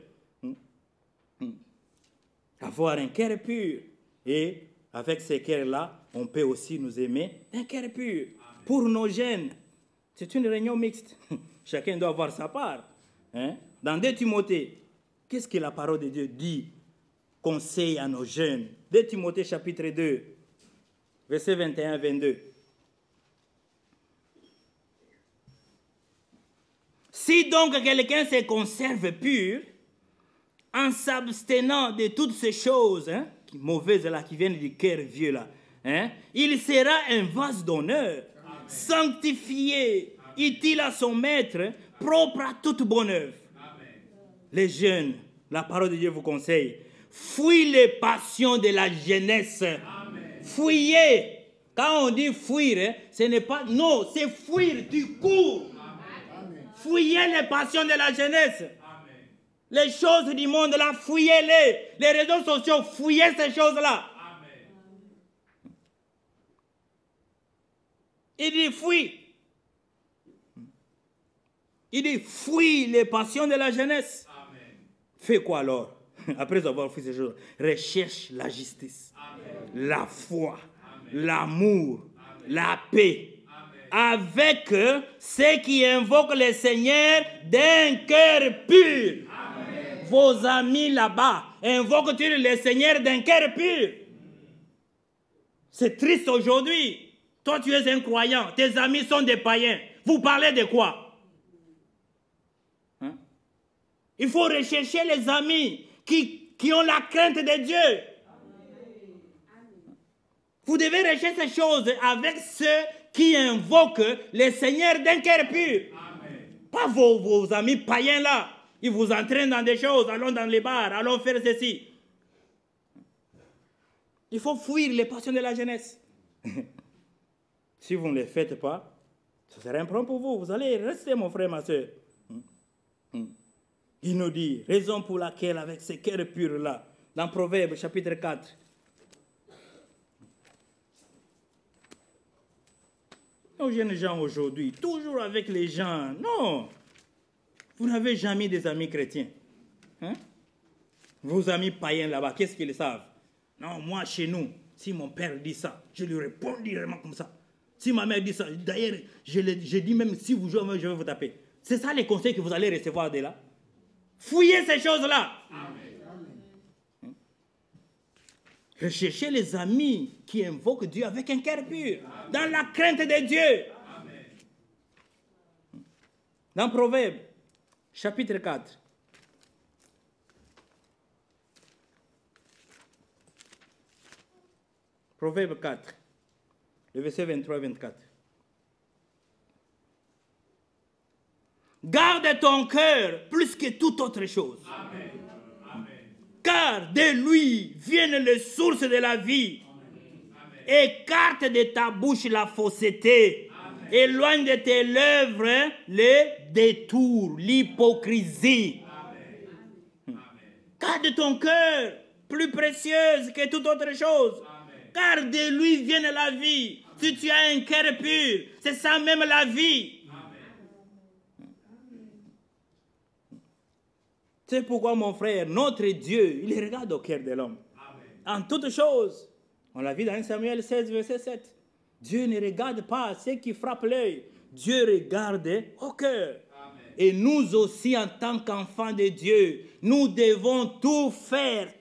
Avoir un cœur pur. Et avec ce cœur-là, on peut aussi nous aimer d'un cœur pur. Pour nos jeunes, c'est une réunion mixte. Chacun doit avoir sa part. Dans 2 Timothée, qu'est-ce que la parole de Dieu dit conseil à nos jeunes. 2 Timothée chapitre 2, versets 21-22. Si donc quelqu'un se conserve pur, en s'abstenant de toutes ces choses mauvaises là, qui viennent du cœur vieux là, il sera un vase d'honneur, sanctifié, utile à son maître, propre à toute bonne œuvre. Les jeunes, la parole de Dieu vous conseille, fuyez les passions de la jeunesse. Amen. Fuyez. Quand on dit fuir, ce n'est pas... Non, c'est fuir, tu cours. Amen. Fuyez les passions de la jeunesse. Amen. Les choses du monde là, fuyez-les. Les réseaux sociaux, fuyez ces choses-là. Amen. Il dit fuis. Il dit fuis les passions de la jeunesse. Amen. Fais quoi alors? Après avoir fui ces choses, recherche la justice, amen, la foi, l'amour, la paix, amen, avec ceux qui invoquent le Seigneur d'un cœur pur. Amen. Vos amis là-bas, invoquent-ils le Seigneur d'un cœur pur? C'est triste aujourd'hui. Toi, tu es un croyant, tes amis sont des païens. Vous parlez de quoi? Il faut rechercher les amis qui ont la crainte de Dieu. Amen. Vous devez rechercher ces choses avec ceux qui invoquent le Seigneur d'un cœur pur. Amen. Pas vos amis païens là. Ils vous entraînent dans des choses. Allons dans les bars, allons faire ceci. Il faut fuir les passions de la jeunesse. Si vous ne les faites pas, ce sera un problème pour vous. Vous allez rester, mon frère, ma soeur. Il nous dit, raison pour laquelle avec ce cœur pur-là, dans Proverbes chapitre 4, nos jeunes gens aujourd'hui, toujours avec les gens, non, vous n'avez jamais des amis chrétiens. Vos amis païens là-bas, qu'est-ce qu'ils savent? Non, moi chez nous, si mon père dit ça, je lui réponds directement comme ça. Si ma mère dit ça, d'ailleurs, je dis même, si vous jouez, je vais vous taper. C'est ça les conseils que vous allez recevoir de là. Fouillez ces choses-là. Recherchez les amis qui invoquent Dieu avec un cœur pur, dans la crainte de Dieu. Amen. Dans Proverbes, chapitre 4. Proverbe 4, le verset 23 et 24. Garde ton cœur plus que toute autre chose. Amen. Amen. Car de lui viennent les sources de la vie. Amen. Écarte de ta bouche la fausseté. Amen. Éloigne de tes lèvres les détours, l'hypocrisie. Amen. Garde ton cœur plus précieuse que toute autre chose. Amen. Car de lui vient la vie. Si tu as un cœur pur, c'est ça même la vie. C'est pourquoi, mon frère, notre Dieu, il regarde au cœur de l'homme. En toutes choses. On l'a vu dans 1 Samuel 16, verset 7. Dieu ne regarde pas ce qui frappe l'œil. Dieu regarde au cœur. Et nous aussi, en tant qu'enfants de Dieu, nous devons tout faire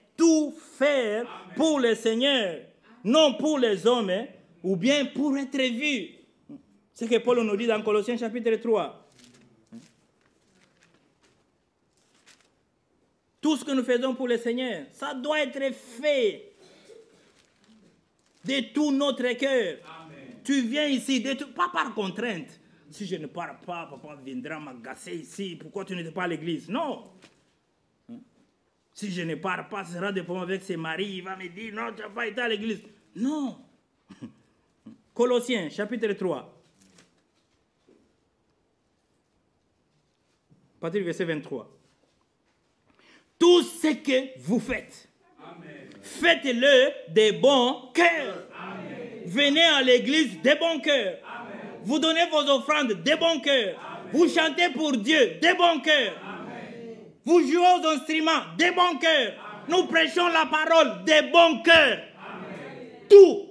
pour le Seigneur. Non pour les hommes, ou bien pour être vus. C'est ce que Paul nous dit dans Colossiens chapitre 3. Tout ce que nous faisons pour le Seigneur, ça doit être fait de tout notre cœur. Tu viens ici, pas par contrainte. Si je ne pars pas, papa viendra m'agacer ici. Pourquoi tu n'es pas à l'église? Non. Si je ne pars pas, ce sera des problèmes avec ses maris. Il va me dire, non, tu n'as pas été à l'église. Non. Colossiens, chapitre 3. À partir du verset 23. Tout ce que vous faites, faites-le de bon cœur. Venez à l'église de bon cœur. Vous donnez vos offrandes de bon cœur. Vous chantez pour Dieu de bon cœur. Vous jouez aux instruments de bon cœur. Nous prêchons la parole de bon cœur. Tout.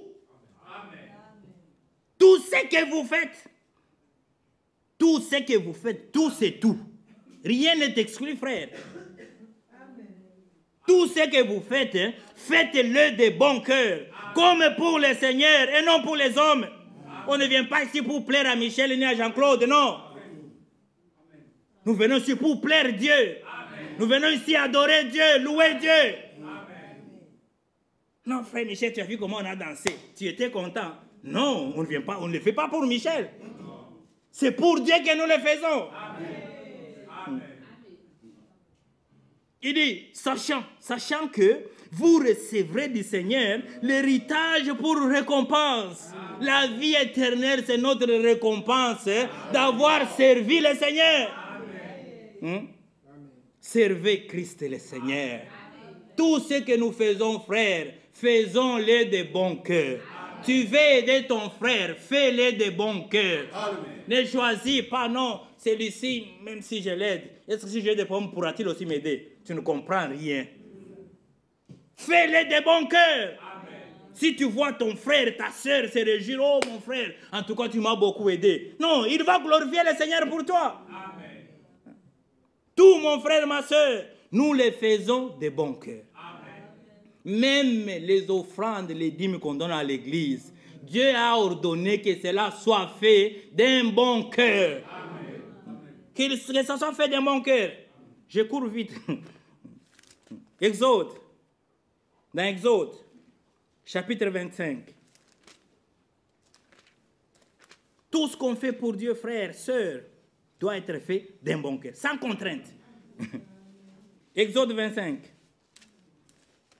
Tout ce que vous faites. Tout ce que vous faites, tout c'est tout. Rien n'est exclu, frère. Tout ce que vous faites, faites-le de bon cœur, comme pour le Seigneur et non pour les hommes. On ne vient pas ici pour plaire à Michel ni à Jean-Claude, non. Nous venons ici pour plaire Dieu. Nous venons ici adorer Dieu, louer Dieu. Non, frère Michel, tu as vu comment on a dansé? Tu étais content? Non, on ne vient pas, on ne le fait pas pour Michel. C'est pour Dieu que nous le faisons. Il dit, sachant que vous recevrez du Seigneur l'héritage pour récompense. La vie éternelle, c'est notre récompense d'avoir servi le Seigneur. Servez Christ le Seigneur. Tout ce que nous faisons, frère, faisons-le de bon cœur. Tu veux aider ton frère, fais-le de bon cœur. Ne choisis pas, non, celui-ci, même si je l'aide, est-ce que si j'ai des problèmes, pourra-t-il aussi m'aider? Tu ne comprends rien. Fais-le de bon cœur. Si tu vois ton frère, ta soeur se réjouir, oh mon frère, en tout cas tu m'as beaucoup aidé. Non, il va glorifier le Seigneur pour toi. Amen. Tout mon frère, ma soeur, nous les faisons de bon cœur. Même les offrandes, les dîmes qu'on donne à l'église, Dieu a ordonné que cela soit fait d'un bon cœur. Que ça soit fait d'un bon cœur. Je cours vite. Exode. Dans Exode, chapitre 25. Tout ce qu'on fait pour Dieu, frère, sœur, doit être fait d'un bon cœur, sans contrainte. Exode 25.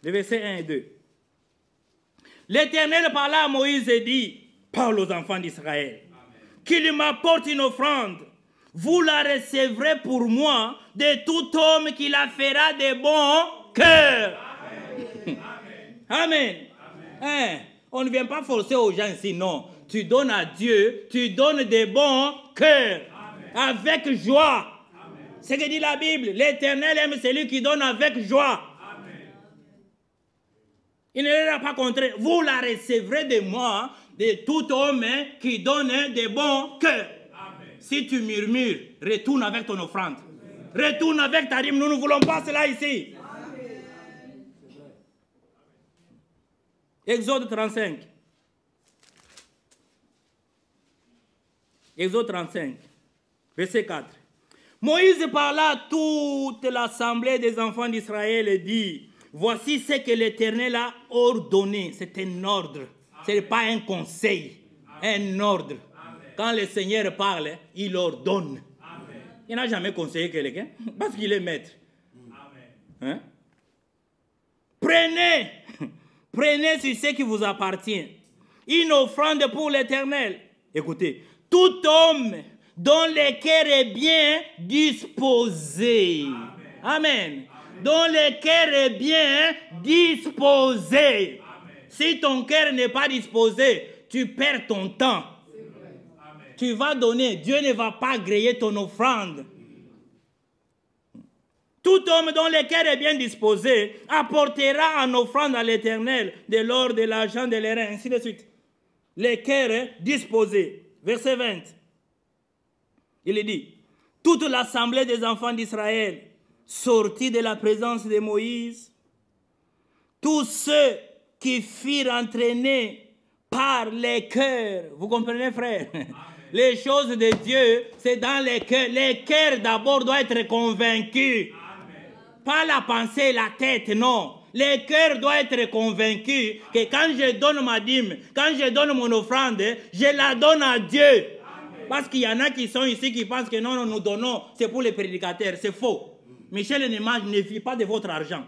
Les versets 1 et 2. L'Éternel parla à Moïse et dit, parle aux enfants d'Israël, qu'il m'apporte une offrande. Vous la recevrez pour moi de tout homme qui la fera de bon cœur. Amen. Amen. Hein? On ne vient pas forcer aux gens ici, non. Tu donnes à Dieu, tu donnes de bon cœur, avec joie. C'est ce que dit la Bible. L'Éternel aime celui qui donne avec joie. Il ne l'a pas contré. Vous la recevrez de moi, de tout homme qui donne de bon cœur. Si tu murmures, retourne avec ton offrande. Retourne avec ta rime. Nous ne voulons pas cela ici. Exode 35. Exode 35, verset 4. Moïse parla à toute l'assemblée des enfants d'Israël et dit, voici ce que l'Éternel a ordonné. C'est un ordre. Ce n'est pas un conseil. Un ordre. Quand le Seigneur parle, il ordonne. Il n'a jamais conseillé quelqu'un parce qu'il est maître. Hein? Prenez sur ce qui vous appartient une offrande pour l'Éternel. Écoutez, tout homme dont le cœur est bien disposé. Amen. Dont le cœur est bien disposé. Si ton cœur n'est pas disposé, tu perds ton temps. Tu vas donner, Dieu ne va pas griller ton offrande. Tout homme dont le cœur est bien disposé apportera en offrande à l'Éternel de l'or, de l'argent, de l'airain, ainsi de suite. Le cœur est disposé. Verset 20. Il dit, toute l'assemblée des enfants d'Israël sortit de la présence de Moïse, tous ceux qui furent entraînés par les cœurs. Vous comprenez, frère? Les choses de Dieu, c'est dans les cœurs. Les cœurs d'abord doivent être convaincus. Pas la pensée, la tête, non. Les cœurs doivent être convaincus que quand je donne ma dîme, quand je donne mon offrande, je la donne à Dieu. Parce qu'il y en a qui sont ici qui pensent que non, nous donnons, c'est pour les prédicateurs. C'est faux. Michel ne vit pas de votre argent.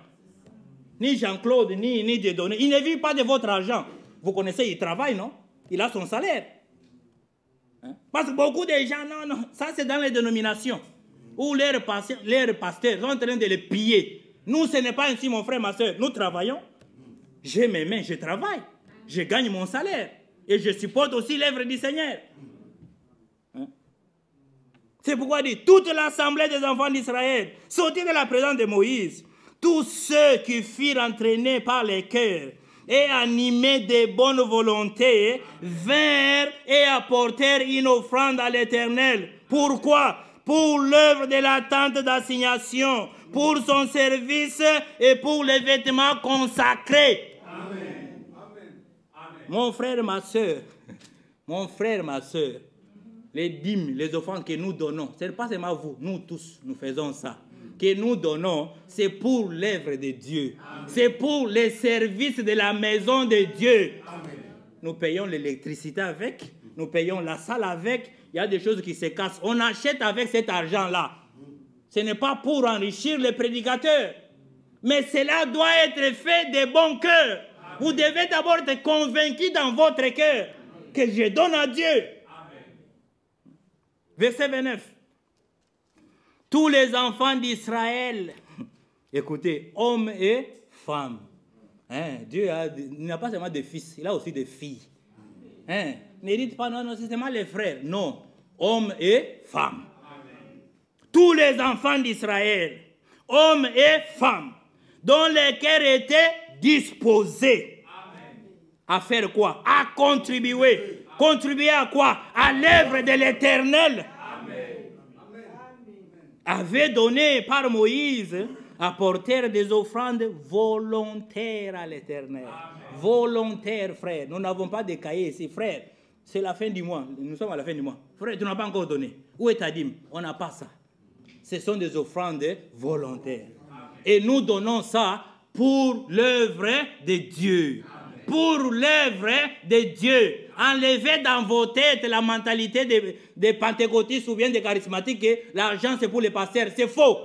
Ni Jean-Claude, ni Dieudonné. Il ne vit pas de votre argent. Vous connaissez, il travaille, non? Il a son salaire. Hein? Parce que beaucoup de gens, non, ça c'est dans les dénominations. Où leurs pasteurs sont en train de les piller. Nous, ce n'est pas ainsi, mon frère, ma soeur. Nous travaillons. J'ai mes mains, je travaille. Je gagne mon salaire. Et je supporte aussi l'œuvre du Seigneur. Hein? C'est pourquoi il dit, toute l'assemblée des enfants d'Israël sortit de la présence de Moïse. Tous ceux qui furent entraînés par les cœurs et animés de bonne volonté vinrent et apportèrent une offrande à l'Éternel. Pourquoi? Pour l'œuvre de la tente d'assignation, pour son service et pour les vêtements consacrés. Amen. Mon frère, ma soeur, les dîmes, les offrandes que nous donnons, ce n'est pas seulement vous, nous tous, nous faisons ça. Que nous donnons, c'est pour l'œuvre de Dieu. C'est pour les services de la maison de Dieu. Amen. Nous payons l'électricité avec, nous payons la salle avec, il y a des choses qui se cassent. On achète avec cet argent-là. Ce n'est pas pour enrichir les prédicateurs, mais cela doit être fait de bon cœur. Vous devez d'abord être convaincu dans votre cœur que je donne à Dieu. Amen. Verset 29. Tous les enfants d'Israël, écoutez, hommes et femmes. Hein, Dieu n'a pas seulement des fils, il a aussi des filles. Hein, ne dites pas non, c'est seulement les frères. Non, hommes et femmes. Amen. Tous les enfants d'Israël, hommes et femmes, dont les cœurs étaient disposés. Amen. À faire quoi? À contribuer. Contribuer à quoi? À l'œuvre de l'Éternel. Avait donné par Moïse, apportèrent des offrandes volontaires à l'Éternel. Volontaires, frère. Nous n'avons pas de cahier ici, frère. C'est la fin du mois. Nous sommes à la fin du mois. Frère, tu n'as pas encore donné. Où est ta dîme? On n'a pas ça. Ce sont des offrandes volontaires. Et nous donnons ça pour l'œuvre de Dieu. Pour l'œuvre de Dieu. Enlevez dans vos têtes la mentalité des pentecôtistes ou bien des charismatiques que l'argent c'est pour les pasteurs. C'est faux.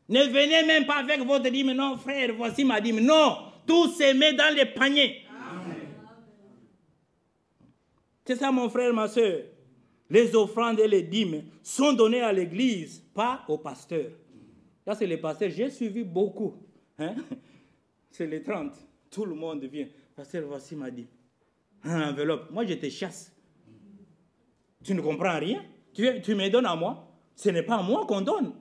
Ne venez même pas avec votre dîme. Non, frère, voici ma dîme. Non, tout se met dans les paniers. C'est ça, mon frère, ma soeur. Les offrandes et les dîmes sont données à l'église, pas au pasteur. Là, c'est les pasteurs. J'ai suivi beaucoup. Hein? C'est les 30. Tout le monde vient. Pasteur, voici ma dîme. Un enveloppe. Moi, je te chasse. Tu ne comprends rien. Tu me donnes à moi. Ce n'est pas à moi qu'on donne.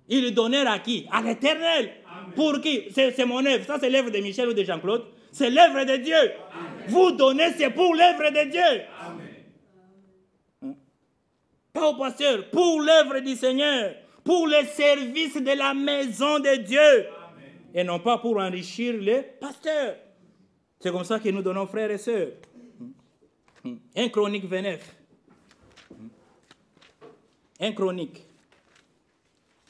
Il donnait à qui? À l'Éternel. Pour qui? C'est mon œuvre. Ça, c'est l'œuvre de Michel ou de Jean-Claude. C'est l'œuvre de Dieu. Amen. Vous donnez, c'est pour l'œuvre de Dieu. Amen. Pas au pasteur. Pour l'œuvre du Seigneur. Pour le service de la maison de Dieu. Amen. Et non pas pour enrichir les pasteurs. C'est comme ça que nous donnons, frères et sœurs. 1 Chronique 29. 1 Chronique,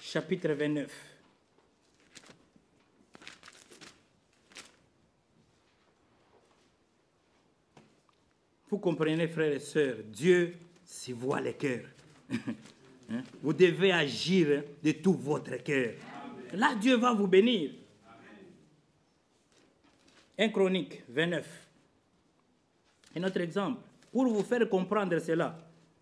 chapitre 29. Vous comprenez, frères et sœurs, Dieu s'y voit les cœurs. Vous devez agir de tout votre cœur. Là, Dieu va vous bénir. 1 Chronique 29. Un autre exemple. Pour vous faire comprendre cela,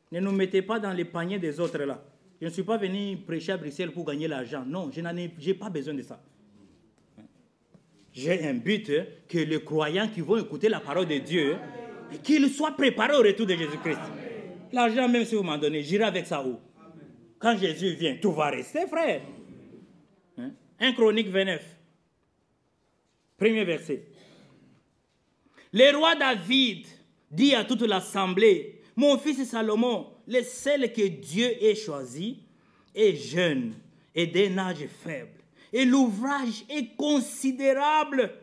ne nous mettez pas dans les paniers des autres là. Je ne suis pas venu prêcher à Bruxelles pour gagner l'argent. Non, je n'ai pas besoin de ça. J'ai un but que les croyants qui vont écouter la parole de Dieu, qu'ils soient préparés au retour de Jésus-Christ. L'argent, même si vous m'en donnez, j'irai avec ça où? Quand Jésus vient, tout va rester, frère. 1 Chronique 29. Premier verset. Le roi David dit à toute l'assemblée, mon fils Salomon, le seul que Dieu ait choisi, est jeune et d'un âge faible. Et l'ouvrage est considérable,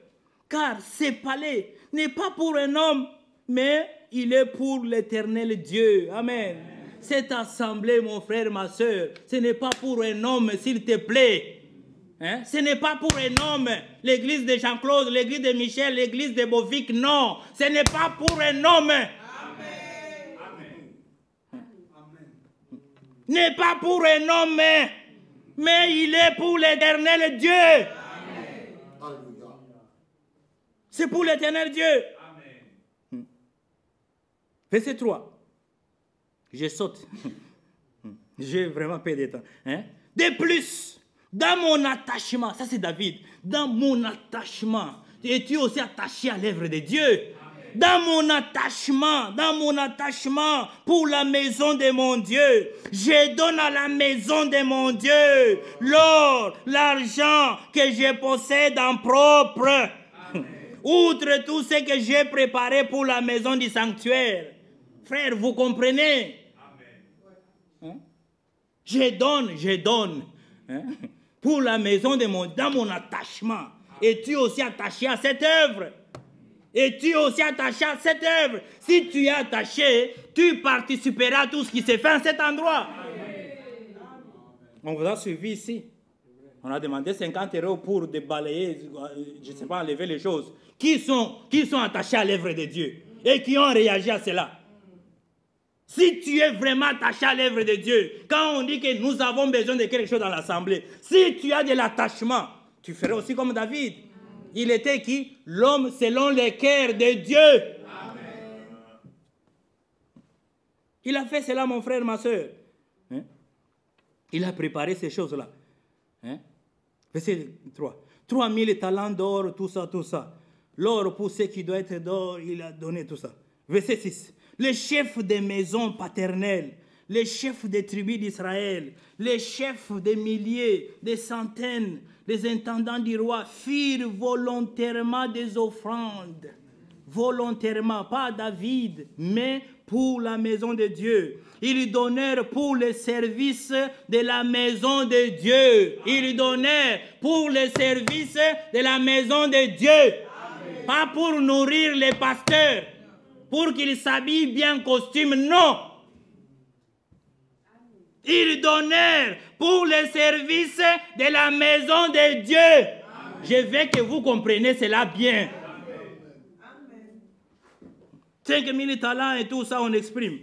car ce palais n'est pas pour un homme, mais il est pour l'Éternel Dieu. Amen. Cette assemblée, mon frère, ma soeur, ce n'est pas pour un homme, s'il te plaît. Hein? Ce n'est pas pour un homme, l'église de Jean-Claude, l'église de Michel, l'église de Bovic, non. Ce n'est pas pour un homme. N'est pas pour un homme, mais il est pour l'Éternel Dieu. C'est pour l'Éternel Dieu. Amen. Verset 3. Je saute. J'ai vraiment peu de temps. Hein? De plus, dans mon attachement, ça c'est David, dans mon attachement, es-tu aussi attaché à l'œuvre de Dieu? Dans mon attachement pour la maison de mon Dieu, je donne à la maison de mon Dieu l'or, l'argent que je possède en propre. Amen. Outre tout ce que j'ai préparé pour la maison du sanctuaire. Frère, vous comprenez? Amen. Hein? Je donne. Hein? pour la maison dans mon attachement. Es-tu aussi attaché à cette œuvre? Es-tu aussi attaché à cette œuvre? Si tu es attaché, tu participeras à tout ce qui se fait en cet endroit. On vous a suivi ici. On a demandé 50 € pour débalayer, je ne sais pas, enlever les choses. Qui sont attachés à l'œuvre de Dieu et qui ont réagi à cela? Si tu es vraiment attaché à l'œuvre de Dieu, quand on dit que nous avons besoin de quelque chose dans l'assemblée, si tu as de l'attachement, tu ferais aussi comme David. Il était qui? L'homme selon le cœur de Dieu. Amen. Il a fait cela, mon frère, ma soeur. Hein? Il a préparé ces choses-là. Hein? Verset 3. 3000 talents d'or, tout ça, tout ça. L'or pour ce qui doit être d'or, il a donné tout ça. Verset 6. Les chefs des maisons paternelles, les chefs des tribus d'Israël, les chefs des milliers, des centaines, les intendants du roi firent volontairement des offrandes. Volontairement, pas David, mais pour la maison de Dieu. Ils donnèrent pour le service de la maison de Dieu. Ils donnèrent pour le service de la maison de Dieu. Amen. Pas pour nourrir les pasteurs, pour qu'ils s'habillent bien en costume, non. Ils donnèrent pour le service de la maison de Dieu. Amen. Je veux que vous compreniez cela bien. 5000 talents et tout ça, on exprime.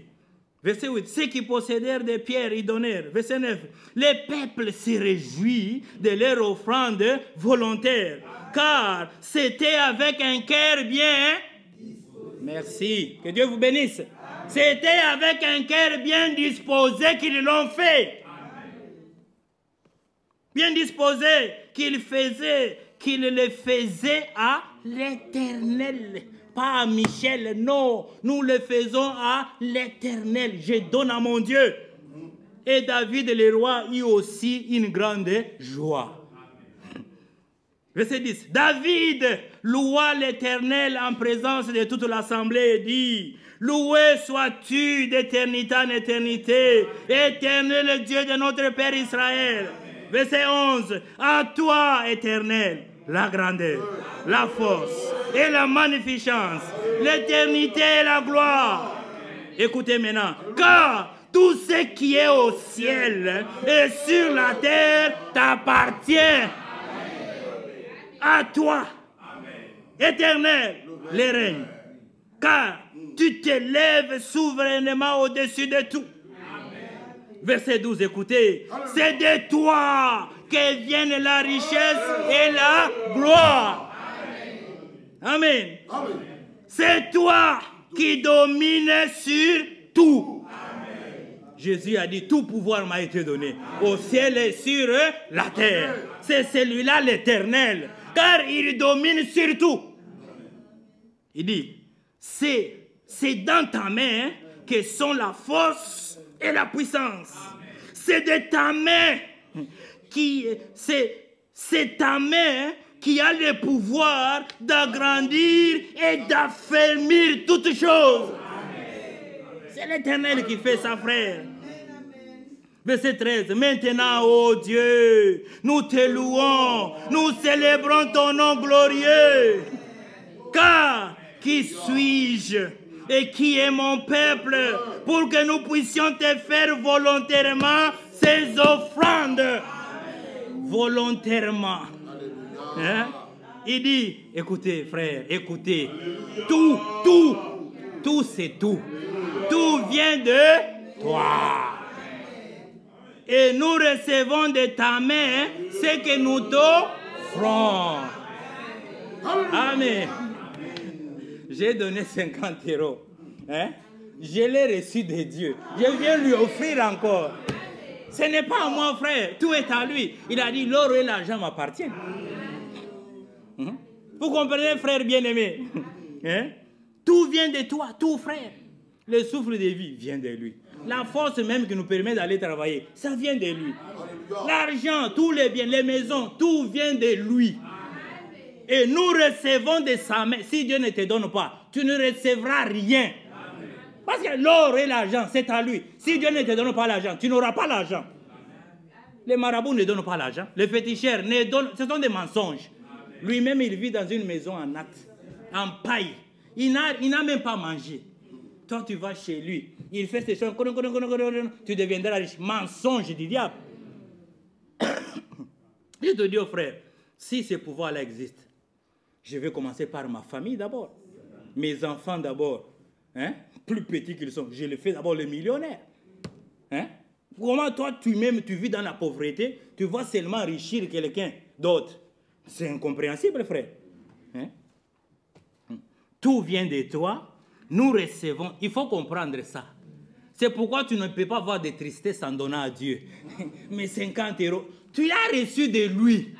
Verset 8. Ceux qui possédèrent des pierres, ils donnèrent. Verset 9. Les peuples se réjouissent de leur offrande volontaire, car c'était avec un cœur bien. Merci. Que Dieu vous bénisse. C'était avec un cœur bien disposé qu'ils l'ont fait. Bien disposé qu'ils le faisaient à l'Éternel. Pas à Michel, non. Nous le faisons à l'Éternel. Je donne à mon Dieu. Et David le roi eut aussi une grande joie. Verset 10. David loua l'Éternel en présence de toute l'assemblée et dit: loué sois-tu d'éternité en éternité, Éternel Dieu de notre Père Israël. Verset 11. À toi, Éternel, la grandeur, la force et la magnificence, l'éternité et la gloire. Écoutez maintenant. Car tout ce qui est au ciel et sur la terre t'appartient. À toi, Éternel, les règnes. Car tu t'élèves souverainement au-dessus de tout. Verset 12, écoutez. C'est de toi que viennent la richesse et la gloire. Amen. Amen. C'est toi qui domines sur tout. Amen. Jésus a dit, tout pouvoir m'a été donné au ciel et sur la terre. C'est celui-là l'Éternel, car il domine sur tout. Il dit, c'est dans ta main que sont la force et la puissance. C'est de ta main c'est ta main qui a le pouvoir d'agrandir et d'affermir toutes choses. C'est l'Éternel qui fait ça, frère. Verset 13. Maintenant, ô Dieu, nous te louons, nous célébrons ton nom glorieux. Car qui suis-je et qui est mon peuple pour que nous puissions te faire volontairement ces offrandes? Volontairement. Hein? Il dit, écoutez frère, écoutez, tout c'est tout. Tout vient de toi. Et nous recevons de ta main ce que nous t'offrons. Amen. J'ai donné 50 €. Hein? Je l'ai reçu de Dieu. Je viens lui offrir encore. Ce n'est pas à moi, frère. Tout est à lui. Il a dit, l'or et l'argent m'appartiennent. Vous comprenez, frère bien-aimé? Hein? Tout vient de toi, tout, frère. Le souffle de vie vient de lui. La force même qui nous permet d'aller travailler, ça vient de lui. L'argent, tous les biens, les maisons, tout vient de lui. Et nous recevons de sa main. Si Dieu ne te donne pas, tu ne recevras rien. Parce que l'or et l'argent, c'est à lui. Si Dieu ne te donne pas l'argent, tu n'auras pas l'argent. Les marabouts ne donnent pas l'argent. Les féticheurs ne donnent... Ce sont des mensonges. Lui-même, il vit dans une maison en natte, en paille. Il n'a même pas mangé. Toi, tu vas chez lui. Il fait ces choses. Tu deviendras riche. Mensonge du diable. Je te dis, frère, si ce pouvoir-là existe, je vais commencer par ma famille d'abord. Mes enfants d'abord. Hein? Plus petits qu'ils sont. Je les fais d'abord les millionnaires. Hein? Comment toi, tu-même, tu vis dans la pauvreté, tu vas seulement enrichir quelqu'un d'autre. C'est incompréhensible, frère. Hein? Tout vient de toi. Nous recevons. Il faut comprendre ça. C'est pourquoi tu ne peux pas avoir de tristesse en donnant à Dieu. Mais 50 €, tu l'as reçu de lui.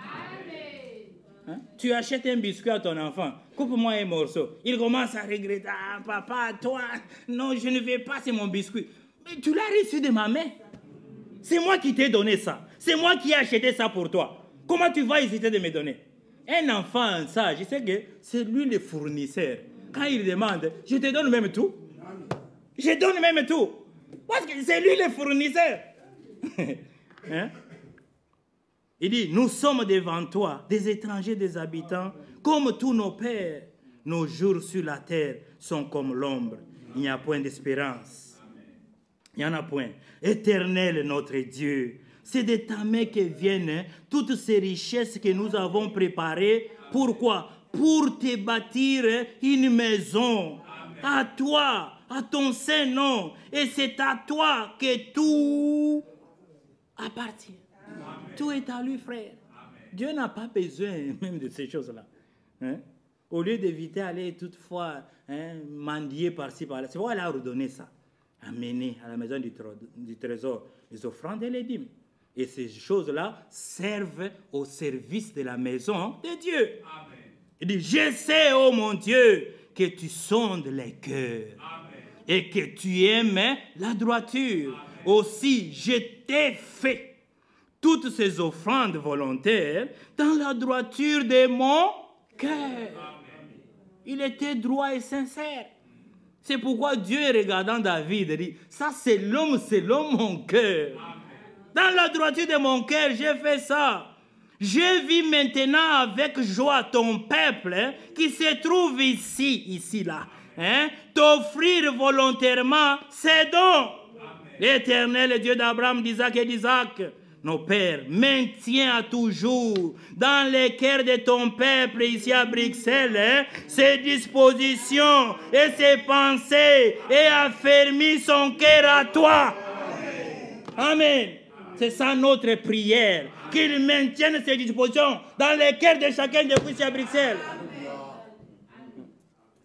Hein? Tu achètes un biscuit à ton enfant. Coupe-moi un morceau. Il commence à regretter. Ah, papa, toi, non, je ne vais pas, c'est mon biscuit. Mais tu l'as reçu de ma main. C'est moi qui t'ai donné ça. C'est moi qui ai acheté ça pour toi. Comment tu vas hésiter de me donner? Un enfant, ça, je sais que c'est lui le fournisseur. Quand il demande, je te donne même tout. Je donne même tout. Parce que c'est lui le fournisseur. Hein? Il dit, nous sommes devant toi, des étrangers, des habitants, comme tous nos pères. Nos jours sur la terre sont comme l'ombre. Il n'y a point d'espérance. Il n'y en a point. Éternel notre Dieu, c'est de ta main que viennent toutes ces richesses que nous avons préparées. Pourquoi? Pour te bâtir une maison. À toi, à ton saint nom. Et c'est à toi que tout appartient. Amen. Tout est à lui, frère. Amen. Dieu n'a pas besoin même de ces choses-là. Hein? Au lieu d'éviter d'aller toutefois mendier par-ci, par-là, c'est pourquoi il a ordonné ça. Amener à la maison du trésor les offrandes et les dîmes. Et ces choses-là servent au service de la maison de Dieu. Amen. Il dit, je sais, oh mon Dieu, que tu sondes les cœurs. Amen. Et que tu aimes la droiture. Amen. Aussi, je t'ai fait toutes ces offrandes volontaires dans la droiture de mon cœur. Il était droit et sincère. C'est pourquoi Dieu, regardant David, dit, ça c'est l'homme selon mon cœur. Dans la droiture de mon cœur, j'ai fait ça. Je vis maintenant avec joie ton peuple qui se trouve ici, là. Hein? T'offrir volontairement ses dons. L'Éternel, Dieu d'Abraham, d'Isaac et d'Isaac, nos pères, maintient à toujours dans les cœurs de ton peuple ici à Bruxelles ses dispositions et ses pensées et affermit son cœur à toi. Amen. C'est ça notre prière, qu'il maintienne ses dispositions dans les cœurs de chacun de vous ici à Bruxelles.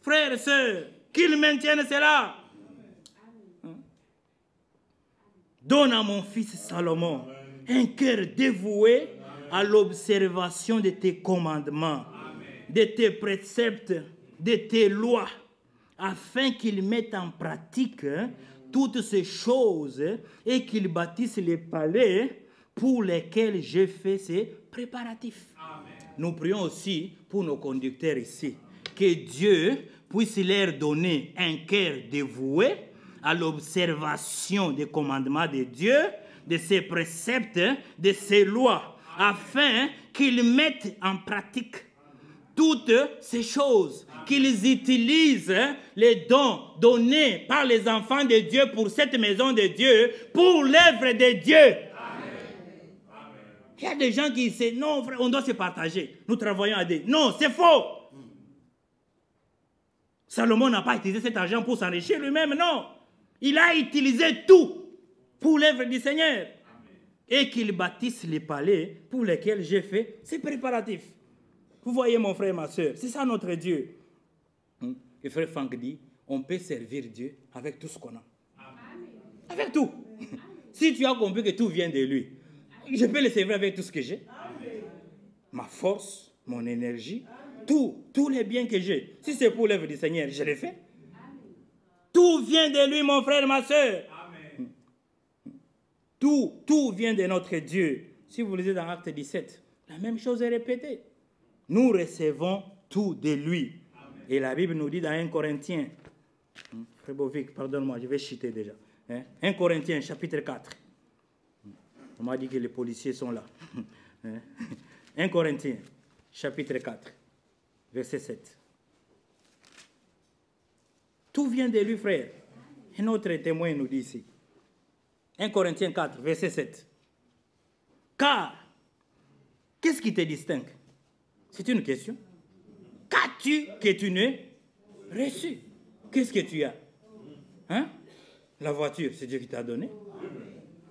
Frères et sœurs, qu'il maintienne cela. Donne à mon fils Salomon un cœur dévoué à l'observation de tes commandements, de tes préceptes, de tes lois, afin qu'il mette en pratique toutes ces choses et qu'il bâtisse les palais pour lesquels j'ai fait ces préparatifs. Amen. Nous prions aussi pour nos conducteurs ici, que Dieu puisse leur donner un cœur dévoué à l'observation des commandements de Dieu, de ses préceptes, de ses lois, afin qu'ils mettent en pratique toutes ces choses, qu'ils utilisent les dons donnés par les enfants de Dieu pour cette maison de Dieu, pour l'œuvre de Dieu. Amen. Il y a des gens qui disent, non frère, on doit se partager, nous travaillons à deux. Non, c'est faux. Salomon n'a pas utilisé cet argent pour s'enrichir lui-même, non. Il a utilisé tout pour l'œuvre du Seigneur. Amen. Et qu'il bâtisse les palais pour lesquels j'ai fait ces préparatifs. Vous voyez mon frère et ma soeur, c'est ça notre Dieu. Et frère Franck dit, on peut servir Dieu avec tout ce qu'on a. Amen. Avec tout. Si tu as compris que tout vient de lui, je peux le servir avec tout ce que j'ai. Ma force, mon énergie, tous les biens que j'ai. Si c'est pour l'œuvre du Seigneur, je le fais. Tout vient de lui, mon frère, ma soeur. Amen. Tout vient de notre Dieu. Si vous lisez dans Acte 17, la même chose est répétée. Nous recevons tout de lui. Amen. Et la Bible nous dit dans 1 Corinthiens, Frère Bovic, pardonne-moi, je vais chuter déjà. 1 Corinthiens, chapitre 4. On m'a dit que les policiers sont là. 1 Corinthiens, chapitre 4, verset 7. Tout vient de lui, frère. Un autre témoin nous dit ici. 1 Corinthiens 4, verset 7. Car, qu'est-ce qui te distingue? C'est une question. Qu'as-tu que tu n'aies reçu? Qu'est-ce que tu as? Hein? La voiture, c'est Dieu qui t'a donné.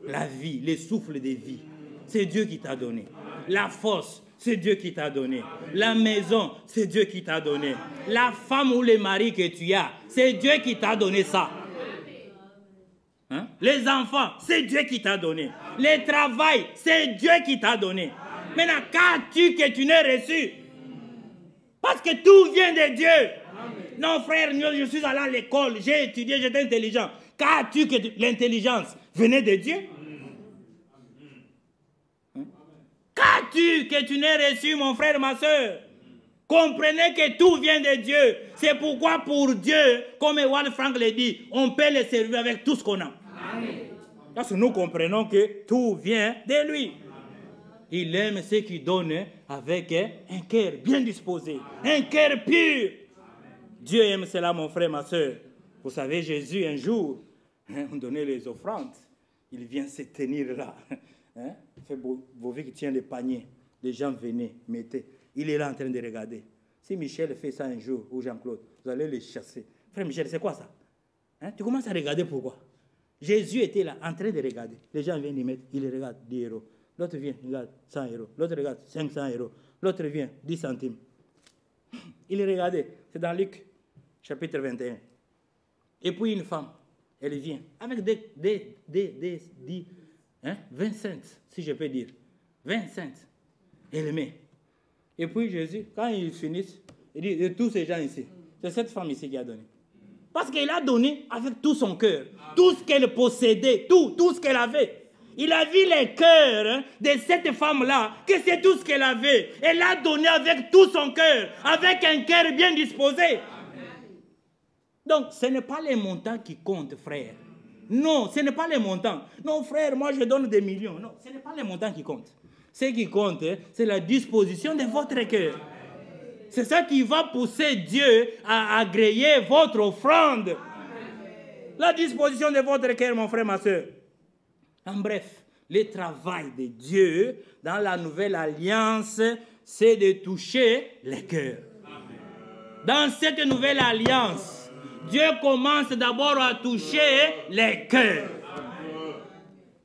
La vie, les souffles de vie, c'est Dieu qui t'a donné. La force, c'est Dieu qui t'a donné. La maison, c'est Dieu qui t'a donné. La femme ou le mari que tu as, c'est Dieu qui t'a donné ça. Hein? Les enfants, c'est Dieu qui t'a donné. Le travail, c'est Dieu qui t'a donné. Maintenant, qu'as-tu que tu n'aies reçu? Parce que tout vient de Dieu. Amen. Non, frère, je suis allé à l'école, j'ai étudié, j'étais intelligent. Qu'as-tu que l'intelligence venait de Dieu? Hein? Qu'as-tu que tu n'aies reçu, mon frère, ma soeur? Comprenez que tout vient de Dieu. C'est pourquoi pour Dieu, comme Ewald Frank le dit, on peut le servir avec tout ce qu'on a. Amen. Parce que nous comprenons que tout vient de lui. Il aime ceux qui donnent avec un cœur bien disposé, un cœur pur. Dieu aime cela, mon frère, ma soeur. Vous savez, Jésus, un jour, on donnait les offrandes. Il vient se tenir là. Hein? Il fait Beauvais qui tient les paniers. Les gens venaient, mettaient. Il est là en train de regarder. Si Michel fait ça un jour, ou Jean-Claude, vous allez les chasser. Frère Michel, c'est quoi ça? Hein? Tu commences à regarder pourquoi? Jésus était là, en train de regarder. Les gens viennent y mettre, il regarde 10 euros. L'autre vient, il regarde 100 euros. L'autre regarde 500 euros. L'autre vient, 10 centimes. Il regardait. C'est dans Luc, chapitre 21. Et puis une femme, elle vient avec des 20 cents, si je peux dire. 20 cents. Elle met. Et puis Jésus, quand ils finissent, il dit, de tous ces gens ici, c'est cette femme ici qui a donné. Parce qu'elle a donné avec tout son cœur. Tout ce qu'elle possédait, tout ce qu'elle avait. Il a vu les cœurs de cette femme-là, que c'est tout ce qu'elle avait. Elle a donné avec tout son cœur, avec un cœur bien disposé. Amen. Donc, ce n'est pas les montants qui comptent, frère. Non, ce n'est pas les montants. Non, frère, moi je donne des millions. Non, ce n'est pas les montants qui comptent. Ce qui compte, c'est la disposition de votre cœur. C'est ça qui va pousser Dieu à agréer votre offrande. La disposition de votre cœur, mon frère, ma soeur. En bref, le travail de Dieu dans la nouvelle alliance, c'est de toucher les cœurs. Dans cette nouvelle alliance, Dieu commence d'abord à toucher les cœurs.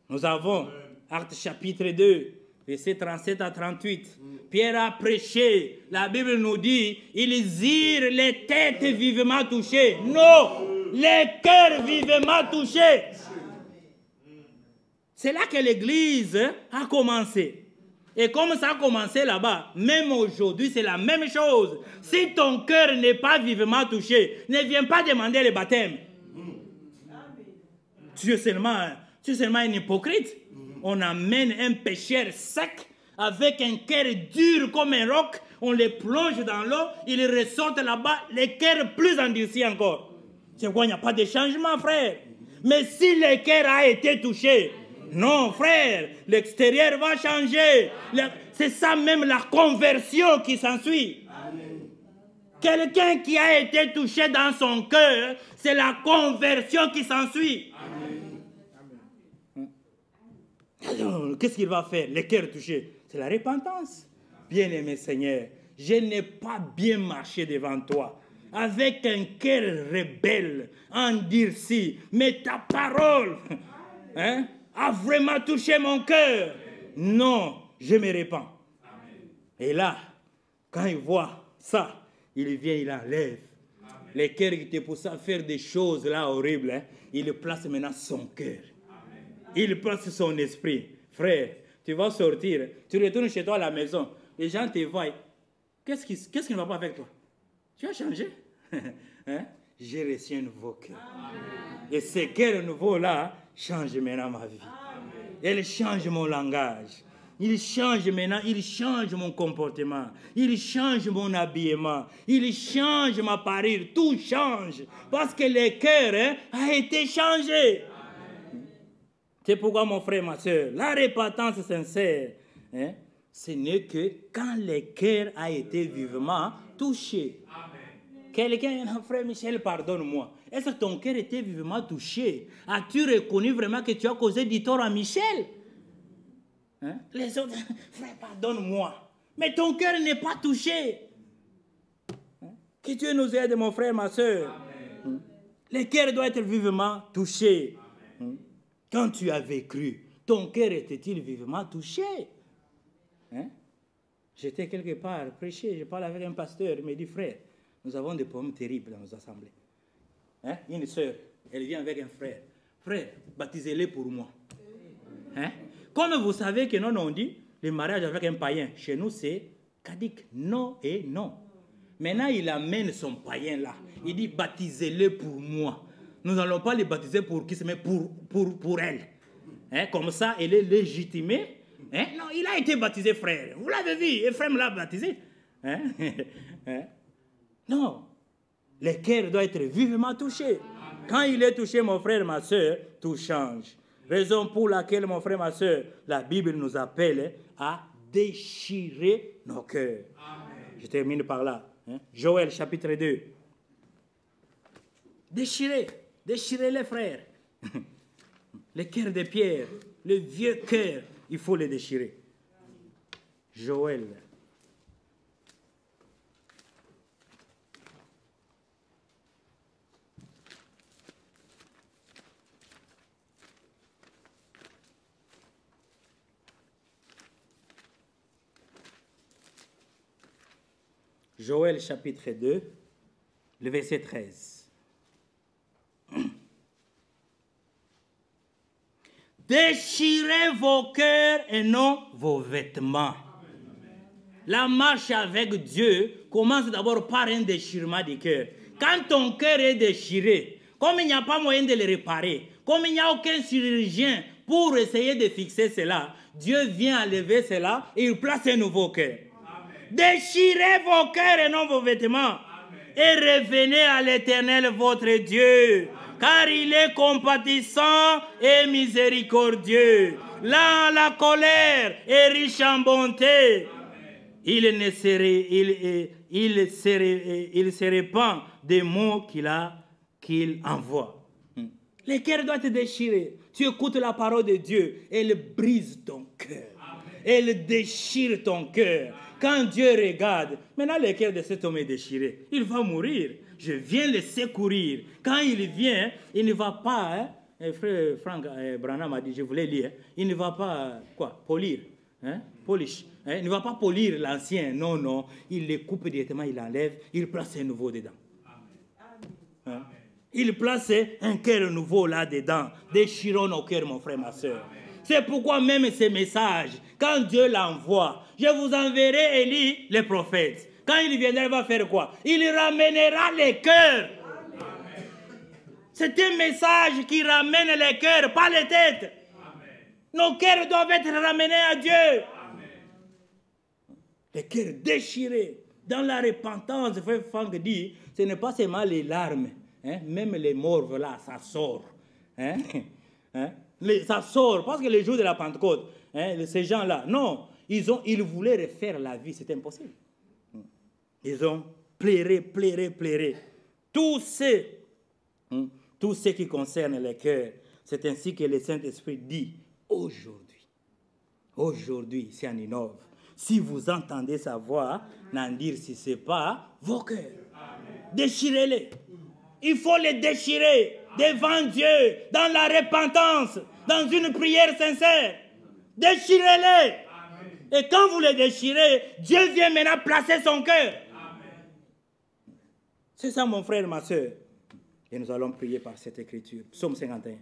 Nous avons Actes chapitre 2, versets 37 à 38. Pierre a prêché. La Bible nous dit, ils irent les têtes vivement touchées. Non, les cœurs vivement touchés. C'est là que l'Église a commencé. Et comme ça a commencé là-bas, même aujourd'hui, c'est la même chose. Si ton cœur n'est pas vivement touché, ne viens pas demander le baptême. Tu es seulement un hypocrite. On amène un pécheur sec avec un cœur dur comme un roc. On le plonge dans l'eau, il ressort là-bas, le cœur plus endurci encore. C'est quoi, il n'y a pas de changement, frère. Mais si le cœur a été touché, non, frère, l'extérieur va changer. C'est ça même la conversion qui s'ensuit. Quelqu'un qui a été touché dans son cœur, c'est la conversion qui s'ensuit. Qu'est-ce qu'il va faire? Le cœur touché, c'est la repentance. Bien-aimé Seigneur, je n'ai pas bien marché devant toi avec un cœur rebelle, endurci, mais ta parole, a vraiment touché mon cœur. Non, je me répands. Et là, quand il voit ça, il vient, il enlève. Le cœur qui te pousse à faire des choses là horribles, il place maintenant son cœur. Il place son esprit. Frère, tu vas sortir, tu retournes chez toi à la maison, les gens te voient. Qu'est-ce qui ne va pas avec toi? Tu as changé. J'ai reçu un nouveau cœur. Et ce cœur nouveau-là change maintenant ma vie. Elle change mon langage. Il change maintenant, il change mon comportement. Il change mon habillement. Il change ma parure. Tout change. Parce que le cœur a été changé. C'est pourquoi, mon frère, ma soeur, la repentance sincère, hein, ce n'est que quand le cœur a été vivement touché. Quelqu'un, frère Michel, pardonne-moi. Est-ce que ton cœur était vivement touché? As-tu reconnu vraiment que tu as causé du tort à Michel? Hein? Les autres, frère, pardonne-moi. Mais ton cœur n'est pas touché. Hein? Que Dieu nous aide, mon frère, ma soeur. Hein? Le cœur doit être vivement touché. Hein? Quand tu avais cru, ton cœur était-il vivement touché? Hein? J'étais quelque part, prêcher, je parlais avec un pasteur, il me dit, frère, nous avons des problèmes terribles dans nos assemblées. Hein? Une sœur, elle vient avec un frère. Frère, baptisez-les pour moi. Hein? Comme vous savez que nous on dit, le mariage avec un païen, chez nous c'est cadique, non et non. Maintenant il amène son païen là, il dit baptisez-les pour moi. Nous n'allons pas les baptiser pour qui, mais pour elle. Hein? Comme ça, elle est légitimée. Hein? Non, il a été baptisé frère. Vous l'avez vu, Ephraim l'a baptisé. Hein? Hein? Non, le cœur doit être vivement touché. Quand il est touché, mon frère, ma soeur, tout change. Raison pour laquelle, mon frère, ma soeur, la Bible nous appelle à déchirer nos cœurs. Amen. Je termine par là. Hein? Joël, chapitre 2. Déchirez les frères. Les cœurs de pierre, le vieux cœur, il faut les déchirer. Joël. Joël chapitre 2, le verset 13. Déchirez vos cœurs et non vos vêtements. La marche avec Dieu commence d'abord par un déchirement du cœur. Quand ton cœur est déchiré, comme il n'y a pas moyen de le réparer, comme il n'y a aucun chirurgien pour essayer de fixer cela, Dieu vient enlever cela et il place un nouveau cœur. Déchirez vos cœurs et non vos vêtements. Amen. Et revenez à l'Éternel votre Dieu, car il est compatissant et miséricordieux, lent à la colère et riche en bonté. Amen. Il se répand des mots qu'il envoie. Le cœur doit être déchiré. Tu écoutes la parole de Dieu, elle brise ton cœur. Elle déchire ton cœur. Quand Dieu regarde, maintenant le cœur de cet homme est déchiré. Il va mourir. Je viens le secourir. Quand il vient, il ne va pas, frère Frank Branham a dit, je voulais lire, il ne va pas, polir, polish. Il ne va pas polir l'ancien, non, non. Il le coupe directement, il l'enlève, il place un nouveau dedans. Amen. Il place un cœur nouveau là-dedans. Déchirons nos cœurs, mon frère, ma soeur. C'est pourquoi même ces messages, quand Dieu l'envoie, je vous enverrai Élie, les prophètes. Quand il viendra, il va faire quoi? Il ramènera les cœurs. Amen. C'est un message qui ramène les cœurs, pas les têtes. Amen. Nos cœurs doivent être ramenés à Dieu. Amen. Les cœurs déchirés. Dans la repentance, frère Franck dit, ce n'est pas seulement les larmes. Hein? Même les morts, là, ça sort. Hein? Hein? Ça sort, parce que le jour de la Pentecôte, hein, ces gens-là, non, ils voulaient refaire la vie, c'est impossible. Ils ont pleuré. Tout ce qui concerne le cœur, c'est ainsi que le Saint-Esprit dit, aujourd'hui, c'est en innove. Si vous entendez sa voix, n'en dire si ce n'est pas vos cœurs. Déchirez-les. Il faut les déchirer devant Dieu, dans la repentance, dans une prière sincère. Déchirez-les. Et quand vous les déchirez, Dieu vient maintenant placer son cœur. C'est ça, mon frère, ma soeur. Et nous allons prier par cette écriture. Psaume 51.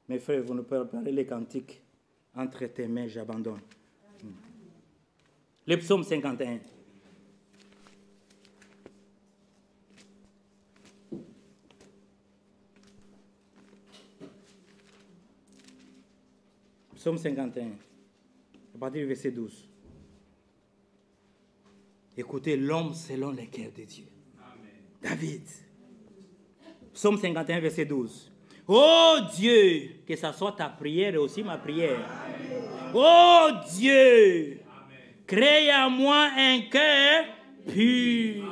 Mes frères, vous nous préparez les cantiques. Entre tes mains, j'abandonne. Le psaume 51. Psaume 51, à partir du verset 12. Écoutez l'homme selon le cœur de Dieu. Amen. David, Psaume 51, verset 12. Oh Dieu, que ça soit ta prière et aussi ma prière. Oh Dieu, crée à moi un cœur pur.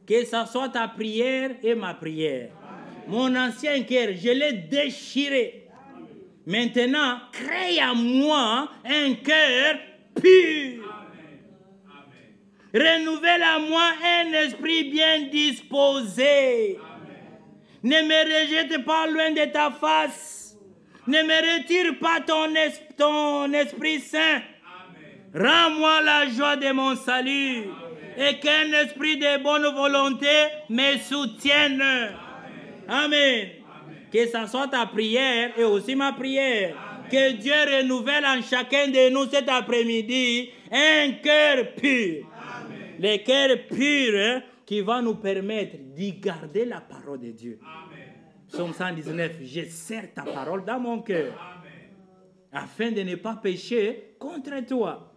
Que ça soit ta prière et ma prière. Mon ancien cœur, je l'ai déchiré. Maintenant, crée à moi un cœur pur. Renouvelle à moi un esprit bien disposé. Ne me rejette pas loin de ta face. Ne me retire pas ton Esprit Saint. Rends-moi la joie de mon salut. Et qu'un esprit de bonne volonté me soutienne. Amen. Que ça soit ta prière et aussi ma prière. Que Dieu renouvelle en chacun de nous cet après-midi un cœur pur. Le cœur pur qui va nous permettre d'y garder la parole de Dieu. Psaume 119, je serre ta parole dans mon cœur, afin de ne pas pécher contre toi.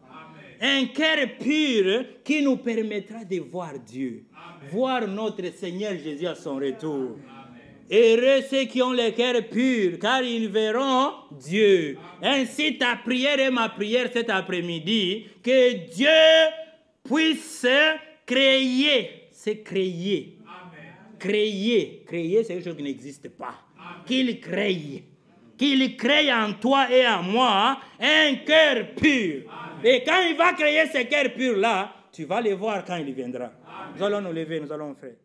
Un cœur pur qui nous permettra de voir Dieu, voir notre Seigneur Jésus à son retour. Heureux ceux qui ont le cœur pur, car ils verront Dieu. Ainsi ta prière et ma prière cet après-midi, que Dieu puisse créer, c'est créer. Créer, c'est quelque chose qui n'existe pas. Qu'il crée en toi et en moi un cœur pur. Et quand il va créer ce cœur pur là, tu vas le voir quand il viendra. Nous allons nous lever, nous allons faire.